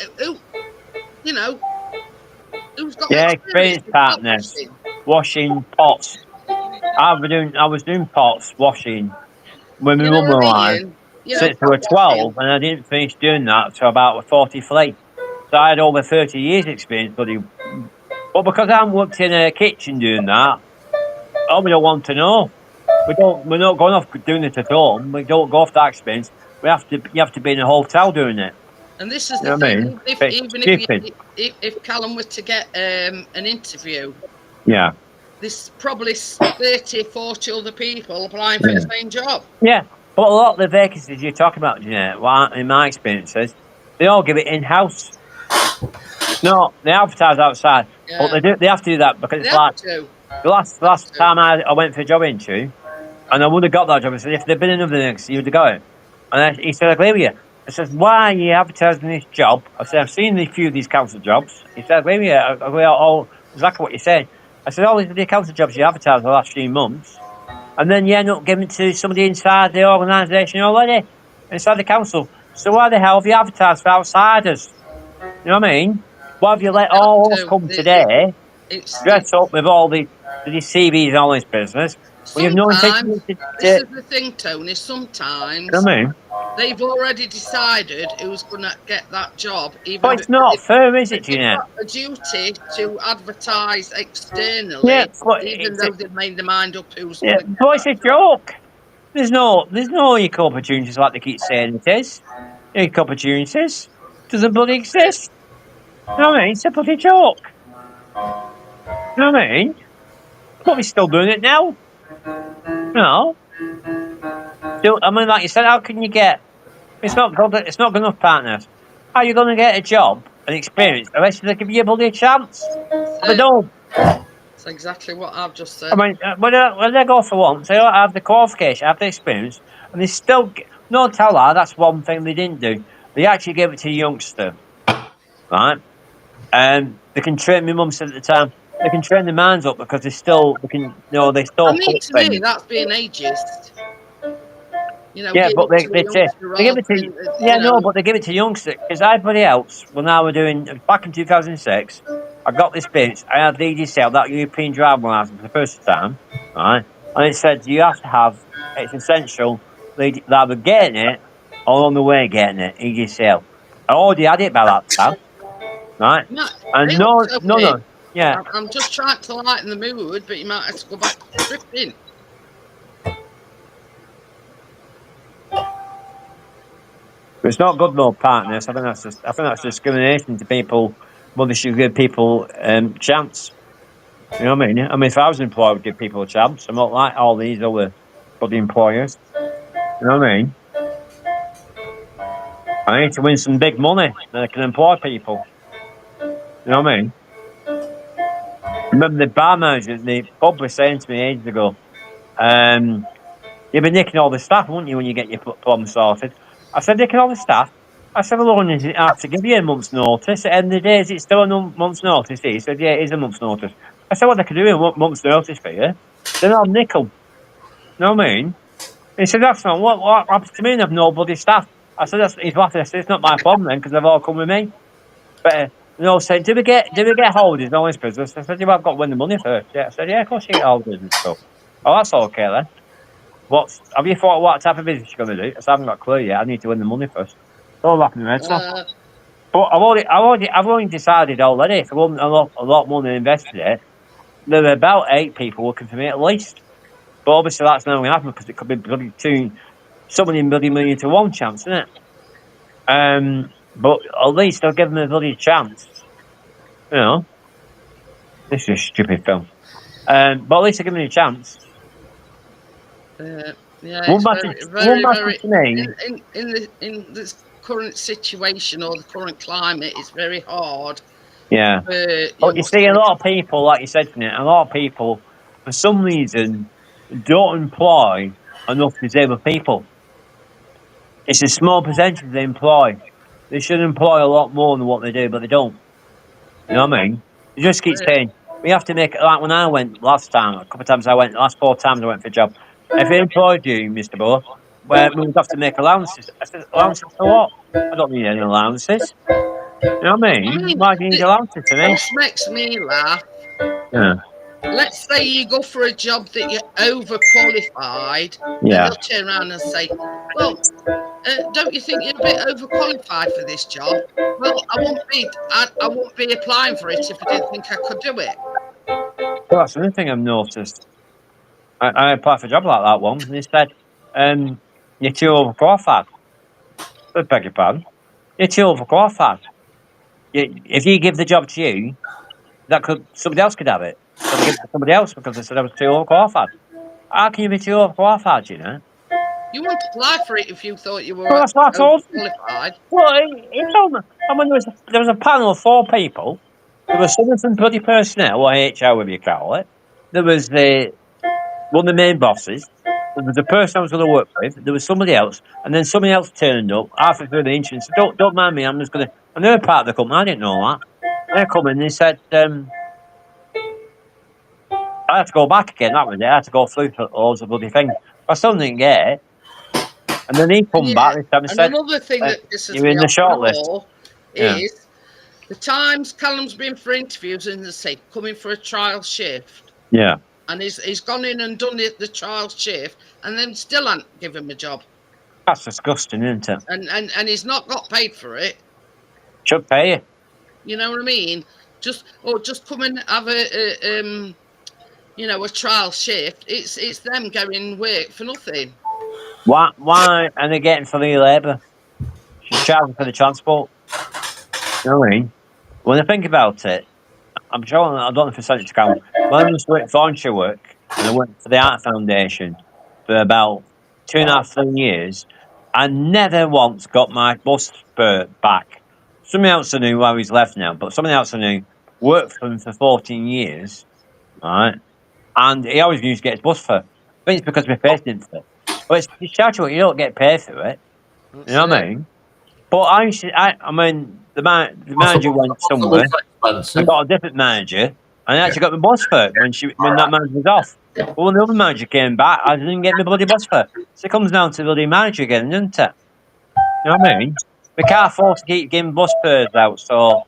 Who's got Yeah, experience experience with pot partners. washing? Washing pots. I was doing pots, washing when my You know mum what was I alive. mean? Since we were 12, and I didn't finish doing that till about 43. So I had over 30 years experience, buddy. But because I haven't worked in a kitchen doing that, we don't want to know. We're not going off doing it at home. We don't go off that experience. You have to be in a hotel doing it. And this is You know the what I thing. mean? If, Bit even stupid. if Callum was to get an interview, Yeah. there's probably 30, 40 other people applying for the same job. Yeah. But a lot of the vacancies you're talking about, well, in my experiences, they all give it in-house. No, they advertise outside. Yeah. But they have to do that because They it's have like to. the last time I went for a job interview, and I would have got that job. I said, if there'd been another next, you would have got it. And he said, I agree with you. I said, why are you advertising this job? I said, I've seen a few of these council jobs. He said, I agree with you. I agree all exactly what you said. I said, all these council jobs you advertised the last few months, and then you end up giving it to somebody inside the organisation already, inside the council. So why the hell have you advertised for outsiders? You know what I mean? Why have you let all us come today, dress up with all these CVs and all this business? When you've no intention This is the thing, Tony. Sometimes you know what I mean? they've already decided who's going to get that job. Even But it's not fair, is it, they've Jeanette? got a duty to advertise externally, Yeah, but even it's though they've made their mind up who's Yeah, going to but it's a joke. There's no equal opportunities like they keep saying it is. Equal opportunities doesn't bloody exist. You know what I mean? It's a bloody joke. You know what I mean? But we're still doing it now. No. Still, I mean, like you said, how can you get? It's not good enough partners. How are you going to get a job and experience unless they give you a bloody chance? They don't. That's exactly what I've just said. I mean, when they go for once, they don't have the qualification, have the experience, and they still no tell her. That's one thing they didn't do. They actually gave it to a youngster, right? And they can train. My mum said at the time they can train their minds up because they still I mean, to me, that's being ageist. Yeah, but they give it to but they give it to youngsters because everybody else. When I was doing back in 2006, I got this experience. I had the EGCL, that European driving license, for the first time, right? And it said you have to have. It's essential. They're either getting it or on the way getting it. EGCL. I already had it by that time, right? And no. Yeah. I'm just trying to lighten the mood, but you might have to go back to stripping. It's not good, no partners. I think that's discrimination to people. Well, they should give people chance. You know what I mean? I mean, if I was employed, I would give people a chance. I'm not like all these other bloody employers. You know what I mean? I need to win some big money, then I can employ people. You know what I mean? Remember the bar manager at the pub was saying to me ages ago, you've been nicking all the staff, wouldn't you, when you get your plum sorted? I said, nicking all the staff? I said, well, I have to give you a month's notice. At the end of the day, is it still a month's notice? He said, yeah, it is a month's notice. I said, what they can do in a month's notice for you? Then I'll nickel. You know what I mean? He said, that's not what happens to me and I've no bloody staff. I said, he's laughing. I said, it's not my problem then because they've all come with me. But saying, do we get holidays? No, it's business. I said, I've got to win the money first. Yeah, I said, yeah, of course you get holidays and stuff. Oh, that's okay then. Have you thought what type of business you're going to do? I said, I haven't got a clue yet. I need to win the money first. It's all happening red stuff. But I've already decided already. If I wasn't a lot more than invested in it, there are about 8 people working for me at least. But obviously that's not going to happen because it could be bloody somebody bloody million to 1 chance, isn't it? But at least I'll give them a bloody chance. This is a stupid film. But at least I'll give them a chance. Yeah, One matter to me. In this current situation or the current climate, it's very hard. Yeah. But you see, a lot of people, like you said, a lot of people, for some reason, don't employ enough disabled people. It's a small percentage they employ. They should employ a lot more than what they do, but they don't. You know what I mean? They just keep saying, we have to make it like when I went last time, a couple of times last 4 times I went for a job. If they employed you, Mr. Bo, we would have to make allowances. I said, allowances for what? I don't need any allowances. You know what I mean? Why do you need allowances for me? This makes me laugh. Yeah. Let's say you go for a job that you're overqualified, and they'll turn around and say, well, don't you think you're a bit overqualified for this job? Well, I won't be applying for it if I didn't think I could do it. Well, that's another thing I've noticed. I applied for a job like that one, and they said, you're too overqualified. I beg your pardon. You're too overqualified. If you give the job to you, somebody else could have it. So I give it to somebody else because they said I was too overqualified. How can you be too overqualified, you know? You wouldn't apply for it if you thought you were that's what I told him. Qualified. Well, he told me. I mean, there was a panel of 4 people. There was someone from bloody personnel, or HR, whatever you call it. There was one of the main bosses. There was the person I was going to work with. There was somebody else, and then somebody else turned up halfway through the interview and said, "Don't mind me. I'm just going to." And they were part of the company. I didn't know that. They come in and they said, "I had to go back again." That was it. I had to go through loads of bloody things. I still didn't get it. And then he come back this time and said, another thing that pisses "You're in me the off shortlist." is the times Callum's been for interviews and they say coming for a trial shift. Yeah. And he's gone in and done the trial shift and then still ain't given him a job. That's disgusting, isn't it? And he's not got paid for it. Should pay you. You know what I mean? Just come and have a trial shift. It's them going work for nothing. Why are they getting free labour? She's charging for the transport. You know what I mean? When I think about it, I'm sure, I don't know if I said it to Callum. When I was doing volunteer work, and I went for the Art Foundation for about 2.5, 3 years, I never once got my bus fare back. Somebody else I knew, he's left now, but somebody else I knew worked for him for 14 years, right? And he always used to get his bus fare. I think it's because my face didn't fit. But it's chargeable, you don't get paid for it. You know what I mean? But the manager went somewhere. I got a different manager, and I actually got my bus fare when that manager was off. But when the other manager came back, I didn't get my bloody bus fare. So it comes down to the bloody manager again, doesn't it? You know what I mean? We can't afford to keep giving bus fares out, so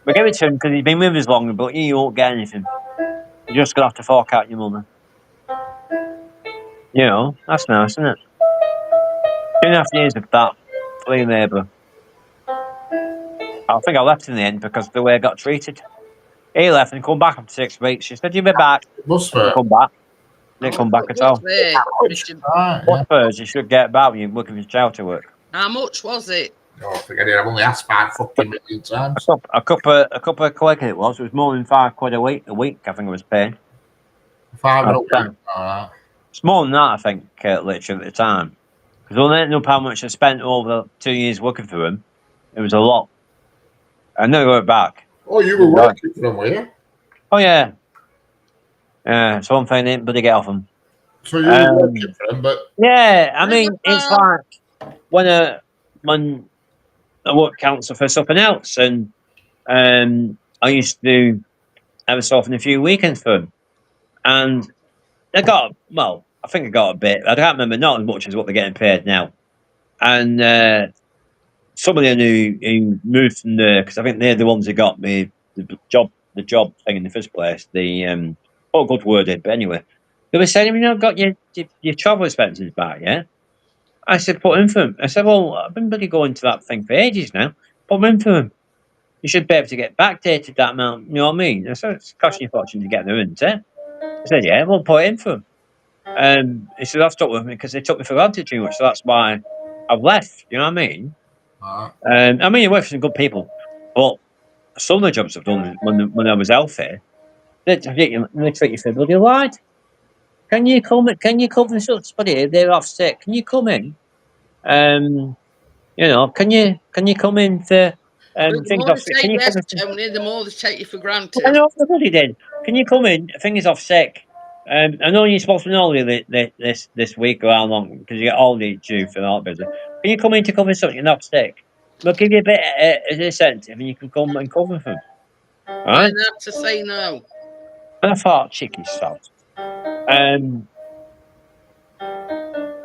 we give it to him because he's been with us longer, but you won't get anything. You're just going to have to fork out your money. You know, that's nice, isn't it? 2.5 years of that free labour. I think I left in the end because of the way I got treated. He left and come back after 6 weeks. She said, "You'll be back." Come back. Didn't come back at all. Bus fares you should get about when you're looking for charity work. How much was it? Oh, forget it. I've only asked 5 fucking million times. A couple of quid it was. It was more than £5 a week. I think I was paying. 5 It's more than that, I think, literally at the time. Because I don't know how much I spent over 2 years working for him. It was a lot. I never went back. Oh, you were working for them, were you? Oh yeah. Yeah, so one thing I didn't bloody get off him. So you were working for them, but yeah, I mean, it's like when I worked council for something else, and I used to do ever so often a few weekends for them, and they got I think I got a bit. I can't remember, not as much as what they're getting paid now. And somebody I knew who moved from there, because I think they're the ones who got me the job thing in the first place. The oh, good worded, but anyway, they were saying, "You know, got your travel expenses back, yeah?" I said, "Put in for them." I said, "Well, I've been bloody going to that thing for ages now. Put them in for them. You should be able to get backdated that amount. You know what I mean?" I said, "It's costing you a fortune to get there, isn't it?" I said, "Yeah, we'll put it in for them." He said, "I've stuck with me because they took me for granted too much, so that's why I've left." You know what I mean? I mean, you work for some good people, but some of the jobs I've done when I was healthy, they treat you for bloody light. Can you come? Can you cover somebody? They're off sick. Can you come in? You know, can you come in for But the things more off they sick? say Can you yes, come in? Tony, the more they take you for I granted. know the bloody did. Can you come in? Things off sick. I know you're supposed to know this week or how long because you get all the due for that busy. Can you come in to cover something? You're not sick. We'll give you a bit of incentive and you can come and cover them. I Right? have to say no. And I thought, cheeky sod. I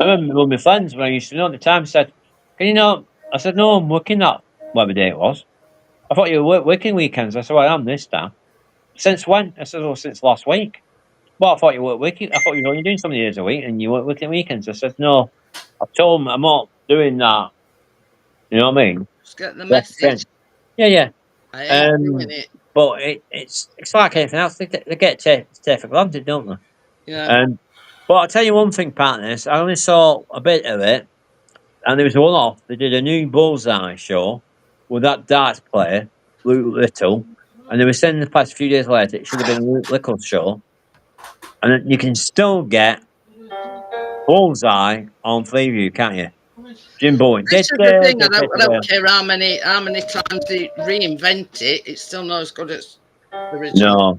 remember one of my friends when I used to know at the time said, "Can you know?" I said, "No, I'm working that whatever day it was. I thought you were working weekends." I said, "Well, I am this time." "Since when?" I said, "Well, since last week." "Well, I thought you were working. I thought you were only doing so many days a week and you weren't working weekends." I said, "No, I told him I'm not doing that." You know what I mean? Just get the Left the message. fence. Yeah. I ain't doing it. But it's like anything else. They get take for granted, don't they? Yeah. But I'll tell you one thing, partners. I only saw a bit of it, and there was a one-off. They did a new Bullseye show with that darts player, Luke Little, and they were saying the past few days later it should have been a Luke Little show, and then you can still get Bullseye on Freeview, can't you? Jim Bowen. This is the thing. I don't care how many times they reinvent it. It's still not as good as the original.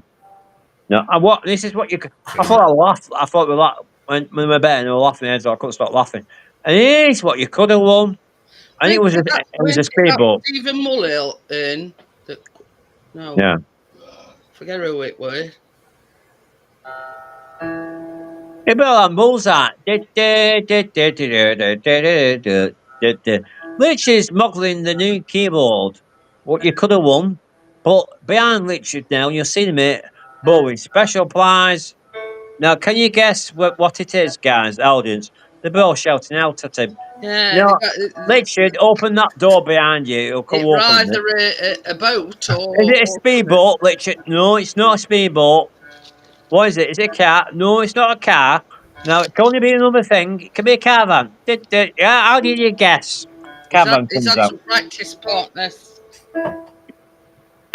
No. This is what you. I thought I laughed. I thought we laughed when we were betting. We were laughing heads. I couldn't stop laughing. And here's what you could have won. I think it was a speedboat. Stephen Mullill in the. No. Yeah. Forget who it was. Bill and Bullseye. Rich is modelling the new keyboard. What you could have won. But behind Richard now, you'll see them here. Bowie special prize. Now, can you guess what it is, guys, audience? They're both shouting out at him. Yeah. No, Richard, open that door behind you. It'll come open. Either a boat or. Is it a speedboat, Richard? No, it's not a speedboat. What is it? Is it a car? No, it's not a car. No, it can only be another thing. It can be a caravan. Yeah, how did you guess? Caravan Is comes that out. some practice partners?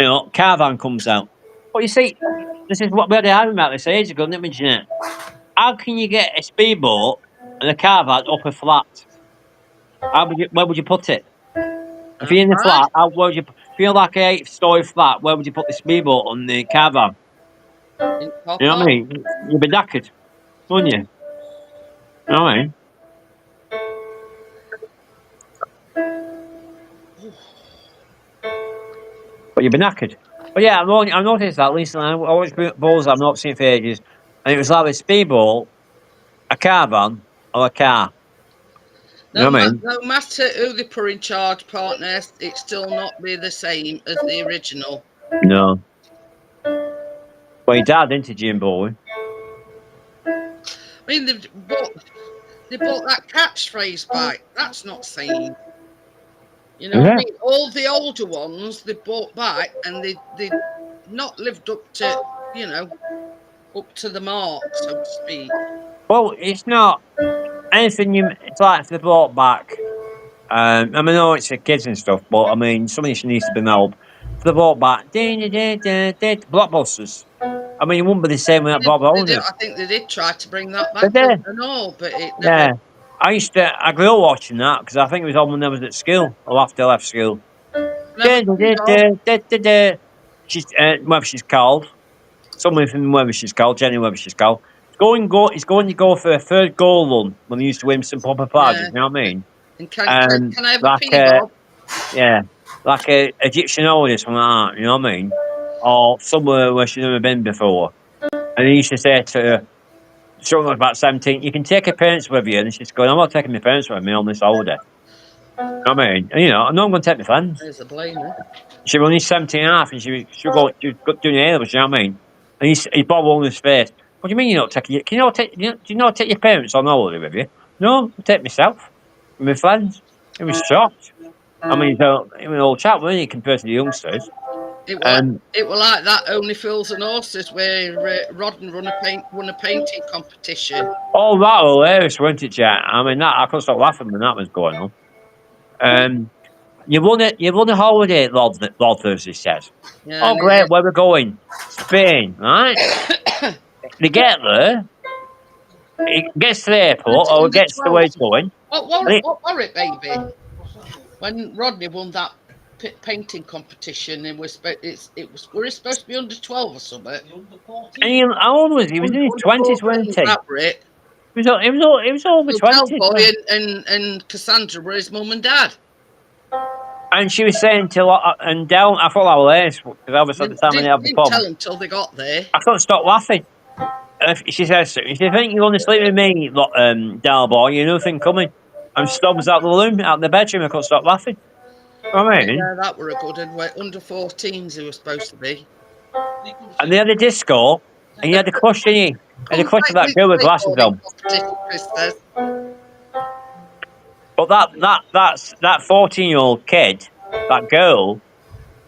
You know, caravan comes out. But you see, this is what we had argument about this ages ago, didn't we, Jeanette? How can you get a speedboat and a caravan up a flat? Where would you put it? If you're in the flat, where would you? If you're like an 8-story flat, where would you put the speedboat on the caravan? You know what I mean? You'd be knackered, wouldn't you? You know what I mean? But you'd be knackered. But yeah, I noticed that recently. I watched Bulls I've not seen for ages, and it was like a speedboat, a caravan, or a car. You know what I mean? No matter who they put in charge, partners, it still not be the same as the original. No. Well, he died into Jim Bowen. I mean, they bought that catchphrase back. That's not sane. You know what I mean? All the older ones they bought back, and they not lived up to, you know, up to the mark, so to speak. Well, it's not anything it's like if they brought back. I mean, I know it's for kids and stuff, but I mean, something needs to be helped. If they brought back blockbusters, I mean, it wouldn't be the same without Bob Holdren. I think they did try to bring that back. And all, but it never. Yeah, I grew up watching that because I think it was on when I was at school or after I left school. She's whatever she's called, someone from whatever she's called, Jenny, whatever she's called. He's going to go for a third goal run when he used to win some proper prizes. You know what I mean? And can I have like a yeah, like a Egyptian holiday, something like that. You know what I mean? Or somewhere where she's never been before. And he used to say to her, Son was about 17. You can take your parents with you, and she's going, I'm not taking my parents with me on this holiday. You know what I mean? And, you know, I know I'm going to take my friends. There's a blamer. She was only 17 and a half, and she was doing A levels, you know what I mean? And he bobbed on his face. What do you mean you're not taking your... do you not take your parents on holiday with you? No, I take myself. With my friends. He was shocked. I mean, he was an old chap, wasn't he, compared to the youngsters? It was like that Only Fools and Horses where Rodden won a painting competition. Oh, that was hilarious, wasn't it, Jack? I mean, I couldn't stop laughing when that was going on. You won a holiday at Lord he says. Yeah, oh, great, where we're going? Spain, right? They get there, he gets to the airport, or gets to where he's going. What Warwick, baby? When Rodney won that painting competition, we're supposed to be under 12 or something. And how old was he? He was in his 20s, wasn't he? He was over 20. Boy and Cassandra were his mum and dad. And she was saying and Del, I thought that was hilarious because I was at the time when they had the pub. Tell them till they got there. I couldn't stop laughing. She says, "If you think you're going to sleep with me, Del boy, you know nothing coming." And Stubbs out the bedroom. I couldn't stop laughing. I mean, yeah, that were a good one. Under 14s they were supposed to be. And they had a disco, and you had a crush, didn't you? And a crush of that girl with glasses on. But that 14-year-old kid, that girl,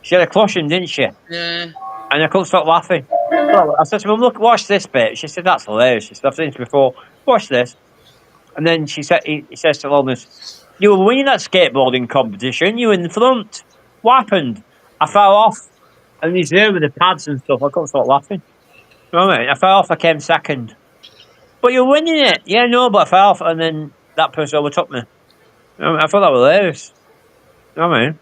she had a crush on, didn't she? Yeah. And I couldn't stop laughing. So I said to her, "Look, watch this bit." She said, "That's hilarious." She said, "I've seen this before. Watch this." And then he says to London, "You were winning that skateboarding competition. You were in the front. What happened?" I fell off. And he's there with the pads and stuff. I couldn't stop laughing. You know what I mean? I fell off. I came second. But you're winning it. Yeah, no, but I fell off. And then that person overtook me. You know, I thought that was hilarious. You know what I mean?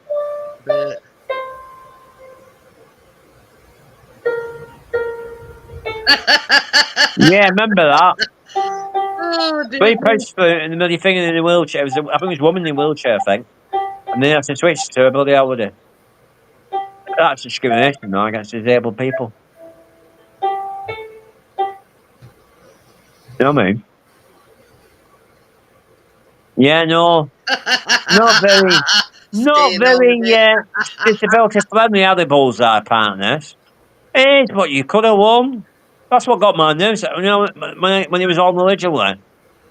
Yeah, remember that. Oh, Three pounds for in the middle thing in the wheelchair. I think it was a woman in a wheelchair, I think. And then I had to switch to a bloody holiday. That's discrimination now against disabled people. You know what I mean? Yeah, no. Not very disability friendly are the bullseye partners. It's what you could have won. That's what got my nerves. You know, when he was on originally.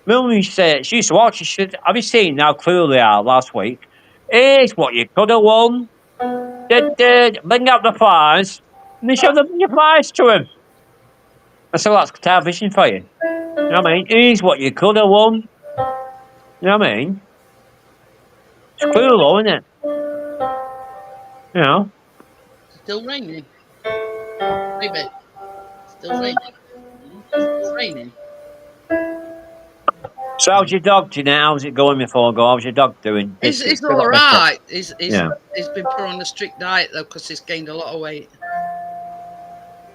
Mum said, she used to watch, she said, "Have you seen how cruel they are last week? It's what you could have won. Bring out the flies." And they showed the flies to him. I said, "That's television for you." You know what I mean? Here's what you could have won. You know what I mean? It's cruel, though, isn't it? You know? Still raining. Maybe. Still raining. Still raining. So how's your dog, Jeanette? How's it going before I go? How's your dog doing? He's all right. He's been put on a strict diet, though, because he's gained a lot of weight.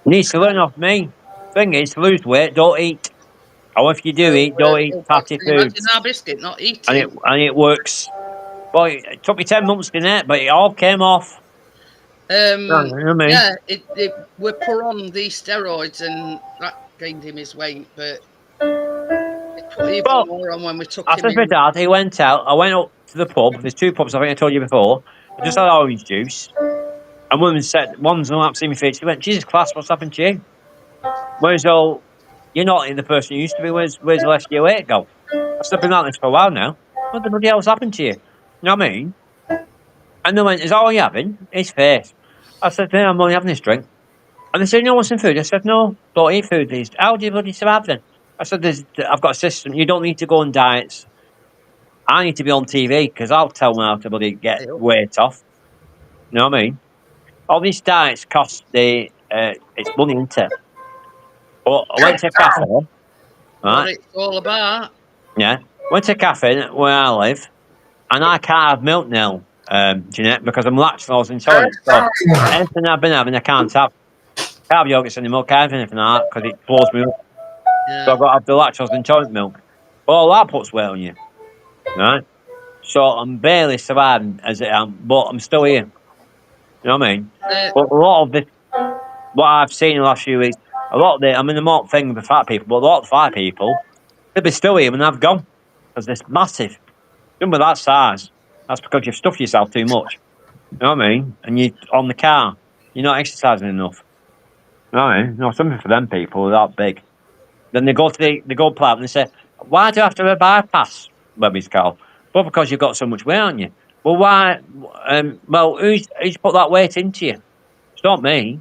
Needs to learn off me. Thing is, to lose weight, don't eat. Or if you do eat, don't eat fatty foods. Imagine our biscuit not eating. And it works. Well, it took me 10 months to net, but it all came off. Yeah, we put on these steroids and that gained him his weight, but it put even more on when we took him in. After my dad, he went out. I went up to the pub. There's two pubs, I think I told you before. I just had orange juice. And women said, one's not seeing me face. She went, "Jesus Christ, what's happened to you?" Whereas all, you're not the person you used to be. Where's the rest of your weight go? I've been like this for a while now. What the bloody hell's happened to you? You know what I mean? And they went, "Is that all you're having?" His face. I said, "No, I'm only having this drink." And they said, "You want some food?" I said, "No, don't eat food these. How do you bloody survive then?" I said, "I've got a system. You don't need to go on diets. I need to be on TV because I'll tell them how to bloody get weight off." You know what I mean? All these diets cost it's money, isn't it? But I went to a cafe. Right? What it's all about. Yeah. Went to a cafe where I live, and I can't have milk now, Jeanette, because I'm lactose intolerant. So anything I've been having, I can't have. Can't have yogurts anymore, can't have anything like that, because it blows me up. Yeah. So I've got to have the lactose intolerant milk. Well, that puts weight on you. Right? So I'm barely surviving as it am, but I'm still here. You know what I mean? But a lot of this, what I've seen in the last few weeks, A lot of the, I mean, the more thing with the fat people, but a lot of the fat people, they'll be still here when I've gone. Because it's massive. Even with that size, that's because you've stuffed yourself too much. You know what I mean? And you on the car, you're not exercising enough. You know what I mean? No, something for them people that big. Then they go to the gold plaque and they say, why do I have to have a bypass, Webby's Carl? Well, because you've got so much weight on you. Well, why? Well, who's put that weight into you? It's not me.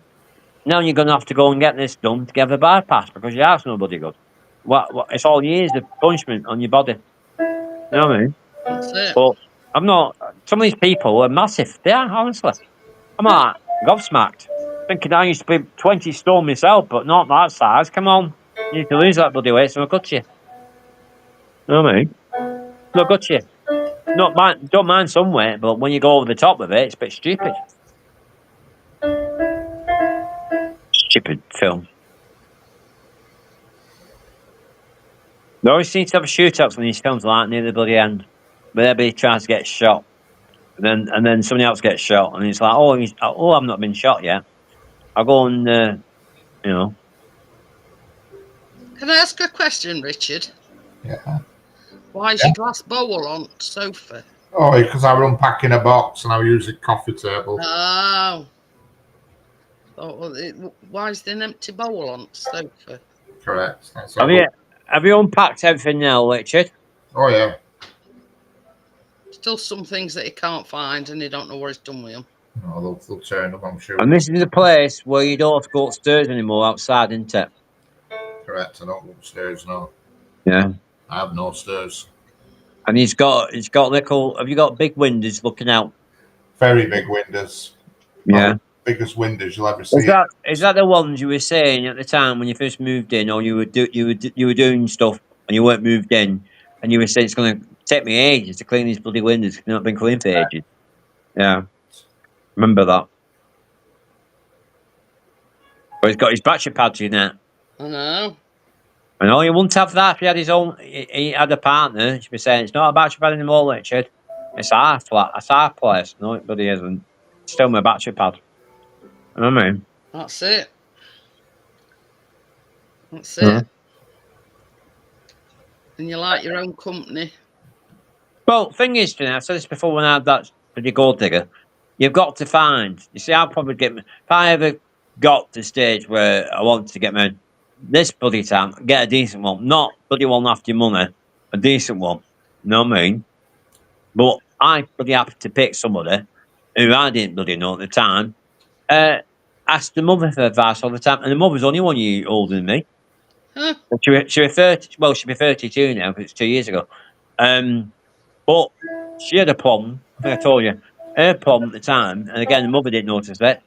Now you're going to have to go and get this done to get a bypass because your heart's nobody good. What? It's all years of punishment on your body. You know what I mean? That's it. But I'm not. Some of these people are massive. They are, honestly. I'm like gobsmacked. Thinking I used to be 20 stone myself, but not that size. Come on. You need to lose that bloody weight, so I'll cut you. You know what I mean? Not cut you. Don't mind some weight, but when you go over the top of it, it's a bit stupid. Stupid film. They always seem to have shootouts in these films like near the bloody end. Where everybody tries to get shot. And then somebody else gets shot. And it's like, I've not been shot yet. I'll go and, you know. Can I ask a question, Richard? Yeah. Why is your glass bowl on the sofa? Oh, because I was unpacking a box and I was using coffee table. Oh. Why is there an empty bowl on the sofa? Correct. That's Have you unpacked everything now, Richard? Oh, yeah. Still some things that you can't find and you don't know what it's done with them. No, they'll turn up, I'm sure. And this is a place where you don't have to go upstairs anymore, outside, isn't it? Correct. I don't go upstairs now. Yeah. I have no stairs. And it's got little. Have you got big windows looking out? Very big windows. Yeah. Biggest windows you'll ever see. Is that the ones you were saying at the time when you first moved in, or you were doing stuff and you weren't moved in, and you were saying it's going to take me ages to clean these bloody windows? They've not been cleaned for ages. Yeah. Remember that. But he's got his battery pads in there. I know. I know, he wouldn't have that if he had his own. He had a partner. She'd be saying, it's not a battery pad anymore, Richard. It's our flat. It's our place. No, it bloody isn't. It's still my battery pad. You know what I mean? That's it. That's it. And you like your own company. Well, thing is, I've said this before when I had that bloody gold digger. You've got to find. You see, I'll probably get. If I ever got to the stage where I wanted to get my this bloody time, get a decent one, not bloody one after your money, a decent one. You know what I mean? But I bloody happy to pick somebody who I didn't bloody know at the time. Asked the mother for advice all the time, and the mother's only 1 year older than me. Huh? She was 30. Well, she'll be 32 now, because it's 2 years ago. But she had a problem. I think I told you. Her problem at the time, and again, the mother didn't notice it.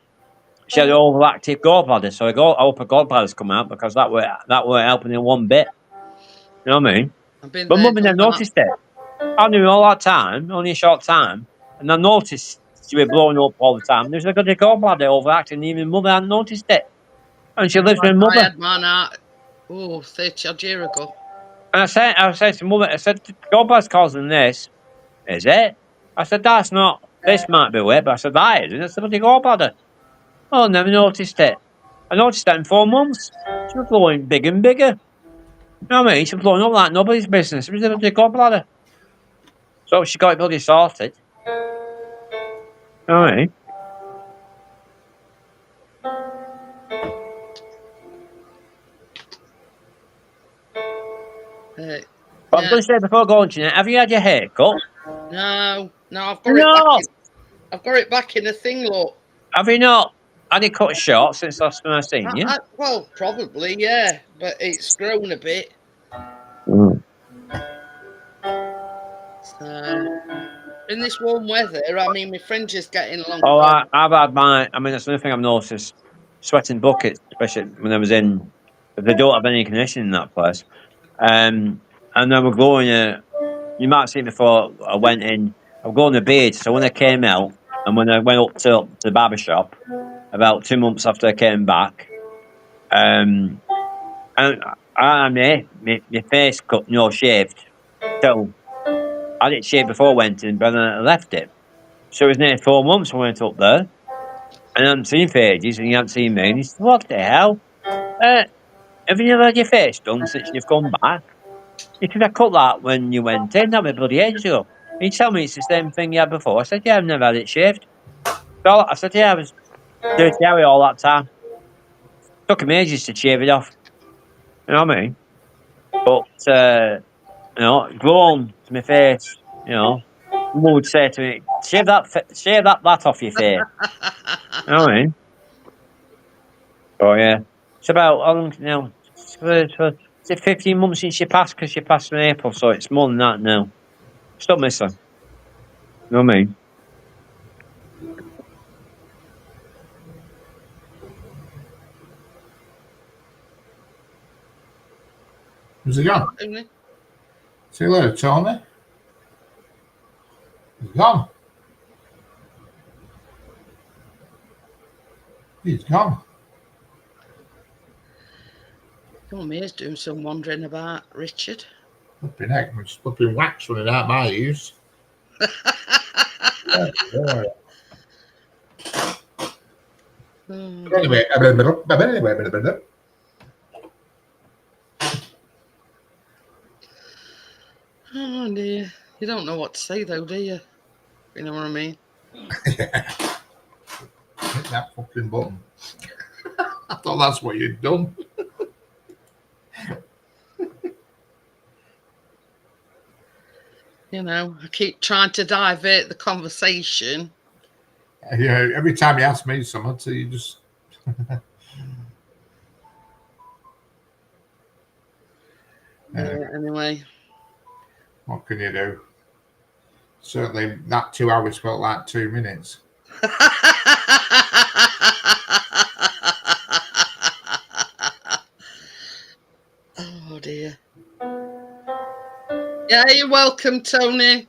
She had an overactive gallbladder, so I hope her gallbladder's come out because that weren't helping in one bit. You know what I mean? But mummy never noticed it. I knew all that time, only a short time, and I noticed she was blowing up all the time. There's a good gallbladder overacting, even mother hadn't noticed it. And she lives with her mother. I had mine out, 30 odd year ago. And I said to mother, gallbladder's causing this. Is it? I said, that's not, this might be it, but I said, that isn't. It's the bloody gallbladder. Oh, I never noticed it. I noticed that in 4 months. She was blowing bigger and bigger. You know what I mean? She was blowing up like nobody's business. It was a bloody gallbladder. So she got it bloody sorted. You know what I mean? But I'm going to say before going to it, have you had your hair cut? No, I've got it back. I've got it back in a thing, look. Have you not had it cut short since last time I seen you? Well, probably, yeah, but it's grown a bit. So, in this warm weather, I mean, my fringe is getting long. Oh, I've had my. I mean, that's another thing I've noticed. Sweating buckets, especially when I was in. They don't have any conditioning in that place. And then we're going. You might see before I went in. I'm going to beard. So when I came out, and when I went up to the barber shop, about 2 months after I came back, and my face cut, shaved. So I didn't shave before I went in, but then I left it. So it was nearly 4 months when I went up there. And I hadn't seen for ages, and he hadn't seen me. And he said, what the hell? Have you never had your face done since you've come back? You could have cut that when you went in. That was bloody ages ago. You tell me it's the same thing you had before. I said, yeah, I've never had it shaved. So I said, yeah, I was dirty Harry all that time. Took him ages to shave it off. You know what I mean? But, you know, it grown to my face, you know. Mum would say to me, shave that off your face. You know what I mean? Oh, yeah. It's about, how long now? Is it 15 months since she passed? Because she passed in April, so it's more than that now. Stop missing. You know what I mean? Who's he gone? Only. See you later, Tony. He's gone. He's gone. Come here's doing some wandering about, Richard. Flipping heck, there's flipping wax running out my ears. Anyway, Oh dear. You don't know what to say though, do you? You know what I mean? hit that fucking button. I thought that's what you'd done. You know, I keep trying to divert the conversation. Yeah, every time you ask me something, so you just. Anyway. What can you do? Certainly, that 2 hours felt like 2 minutes. Oh dear. Yeah, you're welcome, Tony.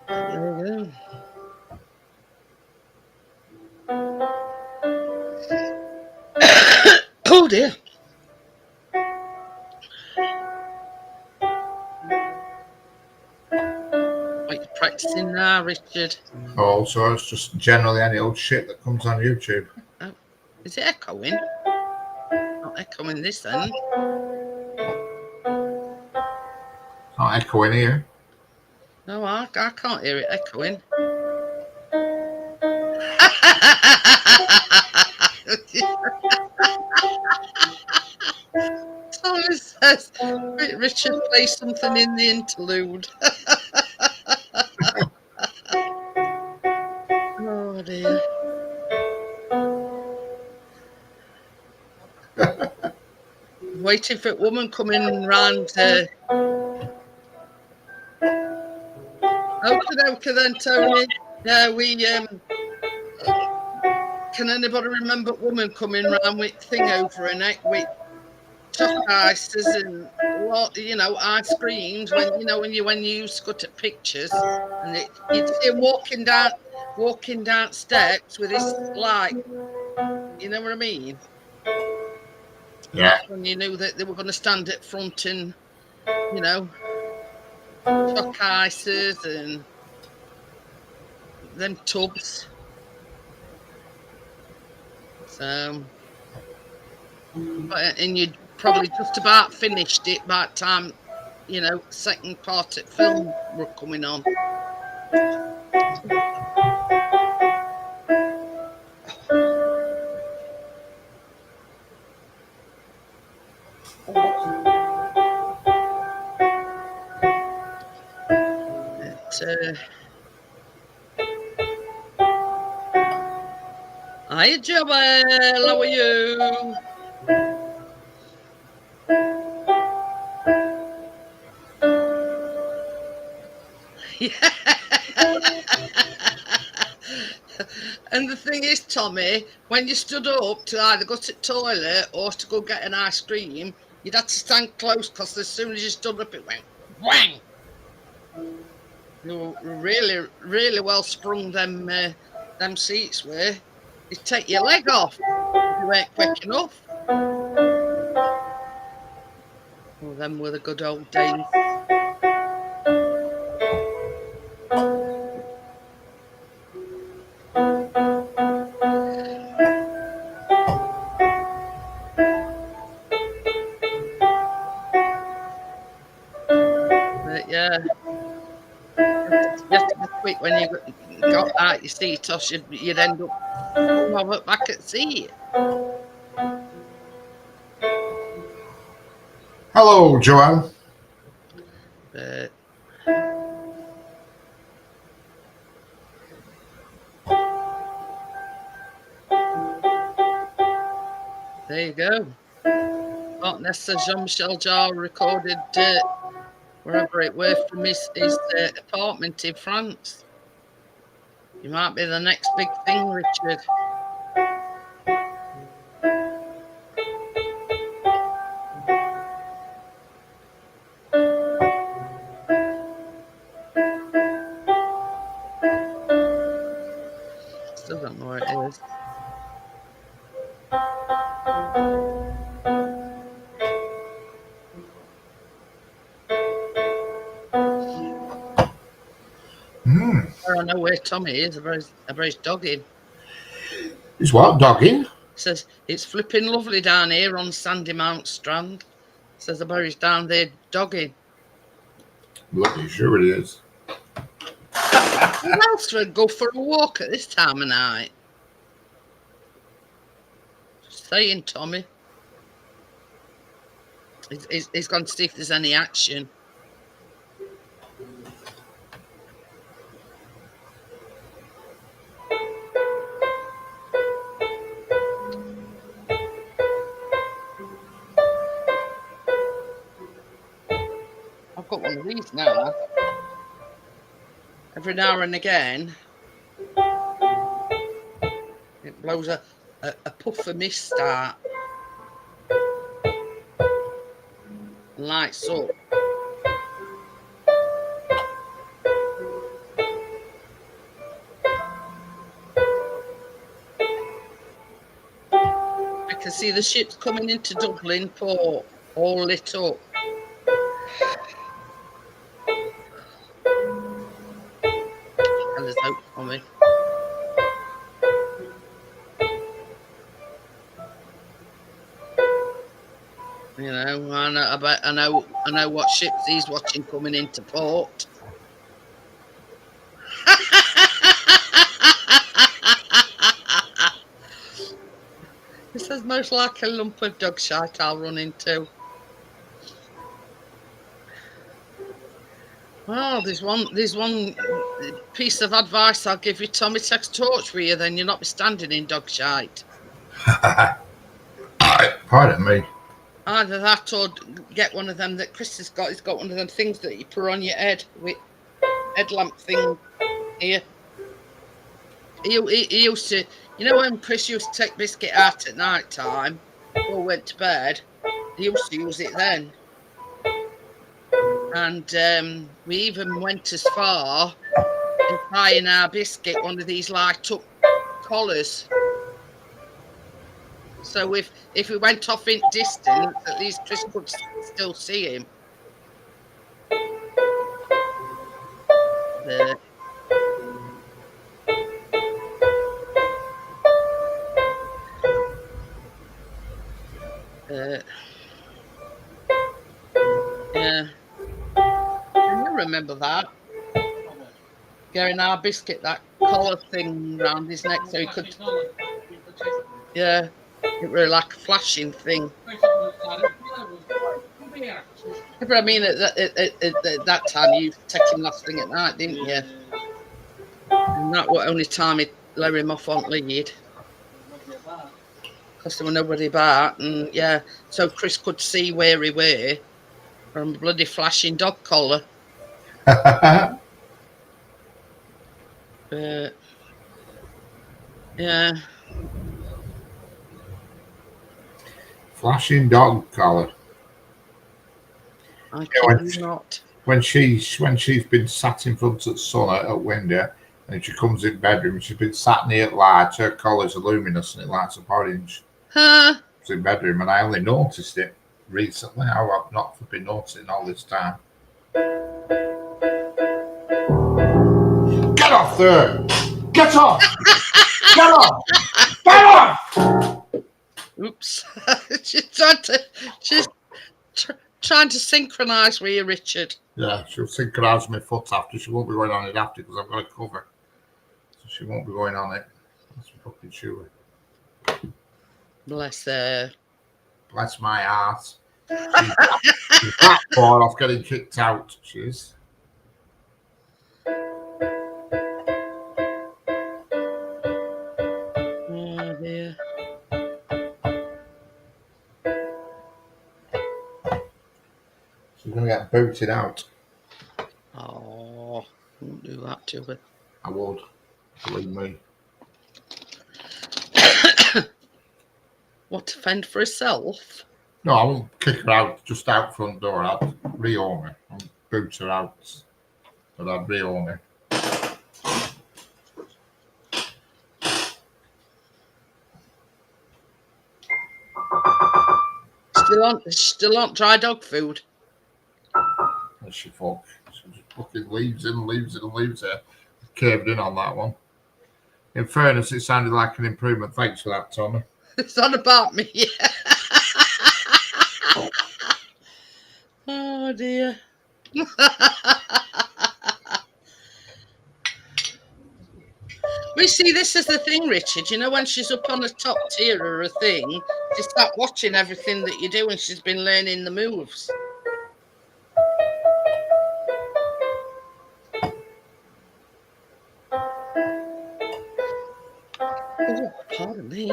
There we go. Oh dear. What you practicing now, Richard? Oh, so it's just generally any old shit that comes on YouTube. Oh, is it echoing? Not echoing this end. Not echoing here. No, I can't hear it echoing. Thomas says, Richard, play something in the interlude. Oh dear. Waiting for a woman coming round. Okay then, Tony. Yeah, we can anybody remember a woman coming round with thing over her neck with choc ices and you know, ice creams when you used to go to pictures and you'd see him walking down steps with his like, you know what I mean? Yeah. That's when you knew that they were going to stand at front and, you know, choc ices and them tubs. So, and you'd probably just about finished it by the time, you know, second part of film were coming on. Hi, Joel. How are you? Yeah. And the thing is, Tommy, when you stood up to either go to the toilet or to go get an ice cream, you'd have to stand close because as soon as you stood up, it went whang. You were really, really well sprung. Them seats were. You'd take your leg off if you weren't quick enough. Well, them were the good old days. But yeah, you have to be quick when you got out your seat, or you'd end up over back at seat. Hello, Joanne. But there you go. Nessa Jean-Michel Jarre recorded wherever it were from his apartment in France. You might be the next big thing, Richard. Still don't know where it is. I know where Tommy is. About his dogging. He's what, dogging? Says it's flipping lovely down here on Sandy Mount Strand. Says about he's down there dogging. Bloody sure it is. Who else would go for a walk at this time of night? Just saying, Tommy. He's gone to see if there's any action. I've got one of these now. Every now and again, it blows a puff of mist out and lights up. I can see the ships coming into Dublin port, all lit up. There's hope for me. You know, I know what ships he's watching coming into port. He says most like a lump of dog shite I'll run into. Well, there's one piece of advice I'll give you, Tommy. Take a torch with you, then you'll not be standing in dog shite. Pardon me. Either that or get one of them that Chris has got. He's got one of them things that you put on your head with headlamp thing here. He used to, you know, when Chris used to take Biscuit out at night time or went to bed, he used to use it then. And we even went as far as buying our Biscuit one of these light up collars. So if we went off in distance, at least Chris could still see him. Yeah. Can you remember that? Getting our Biscuit that collar thing around his neck so he could. Yeah. It was like a flashing thing. But I mean, at that time, you take him last thing at night, didn't you? And that was only time he'd let him off on lead. Because there was nobody about. And yeah, so Chris could see where he were from a bloody flashing dog collar. But, yeah. Flashing dog collar. I kid not. When she's been sat in front of the sun at a window, and she comes in bedroom, she's been sat near light. Her collar's are luminous and it lights up orange. Huh? It's in bedroom, and I only noticed it recently. I've not been noticing all this time. Get off there! Get off! Get off! Get off! Oops. She's trying to. She's trying to synchronise with you, Richard. Yeah, she'll synchronise my foot after. She won't be going on it after because I've got a cover. So she won't be going on it. That's fucking sure. Bless her. Bless my ass. She's that far off getting kicked out. She is. Oh dear. She's going to get booted out. Oh, won't do that to her. I would. Believe me. What, to fend for herself? No, I won't kick her out just out front door. I'd reorm her. I'll boot her out. But I'd reorm her. Still on dry dog food. As she fuck. She just fucking leaves it and leaves it and leaves it. Curved in on that one. In fairness, it sounded like an improvement. Thanks for that, Tommy. It's not about me. Oh dear. We see, this is the thing, Richard. You know, when she's up on the top tier or a thing, she start watching everything that you do, and she's been learning the moves. Oh, pardon me.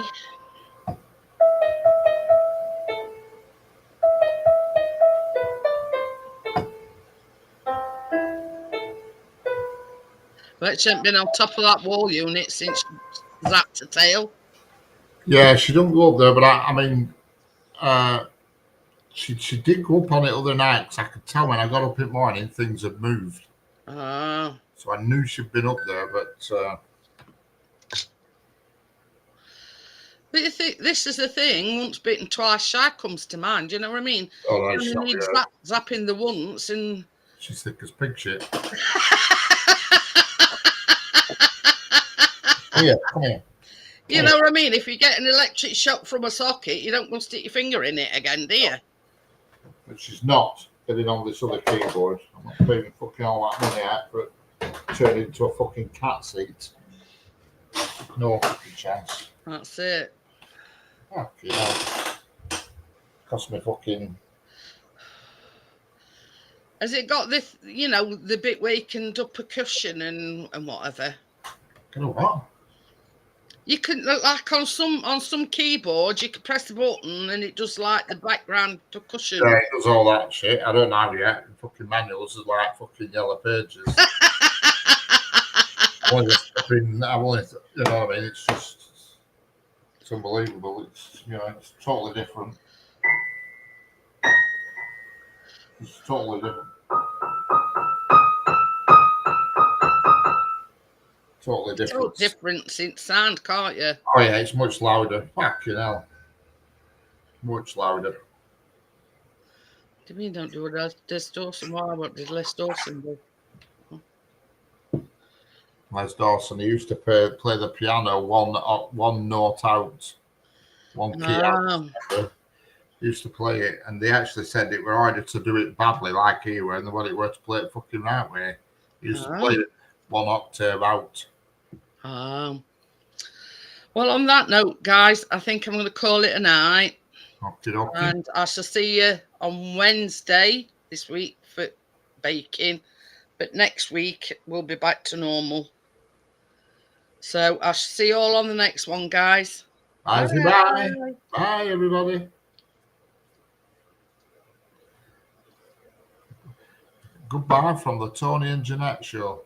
But she hasn't been on top of that wall unit since she zapped her tail. Yeah, she don't go up there, but I mean, she did go up on it other night because I could tell when I got up in the morning things had moved. Ah. So I knew she'd been up there, but you think, this is the thing, once bitten, twice shy comes to mind. You know what I mean? oh, no, You need zapping the once and... She's thick as pig shit. Oh, yeah, come here. You know what I mean? If you get an electric shock from a socket, you don't go stick your finger in it again, do you? But she's not getting on this other keyboard. I'm not paying fucking all that money out for it turn into a fucking cat seat. No fucking chance. That's it. Fucking hell. Cost me fucking... Has it got this, you know, the bit where you can do percussion and whatever? You know what? You can, like on some keyboards, you can press the button and it does like the background percussion. Yeah, it does all that shit. I don't know yet. Fucking manuals is like fucking yellow pages. I've only, you know what I mean? It's just, it's unbelievable. It's, you know, it's totally different. It's totally different. Totally different. Totally different in sound, can't you? Oh yeah, it's much louder. Fucking hell. Much louder. Do you mean don't do a distortion? What did Les Dawson do? Les Dawson, he used to play the piano one note out, one key out. He used to play it, and they actually said it were harder to do it badly like he were, and what it were to play it fucking right way. He used to play it one octave out. Well, on that note, guys, I think I'm going to call it a night. Okay. And I shall see you on Wednesday this week for baking. But next week, we'll be back to normal. So I shall see you all on the next one, guys. Bye. Bye. Bye, everybody. Goodbye from the Tony and Jeanette Show.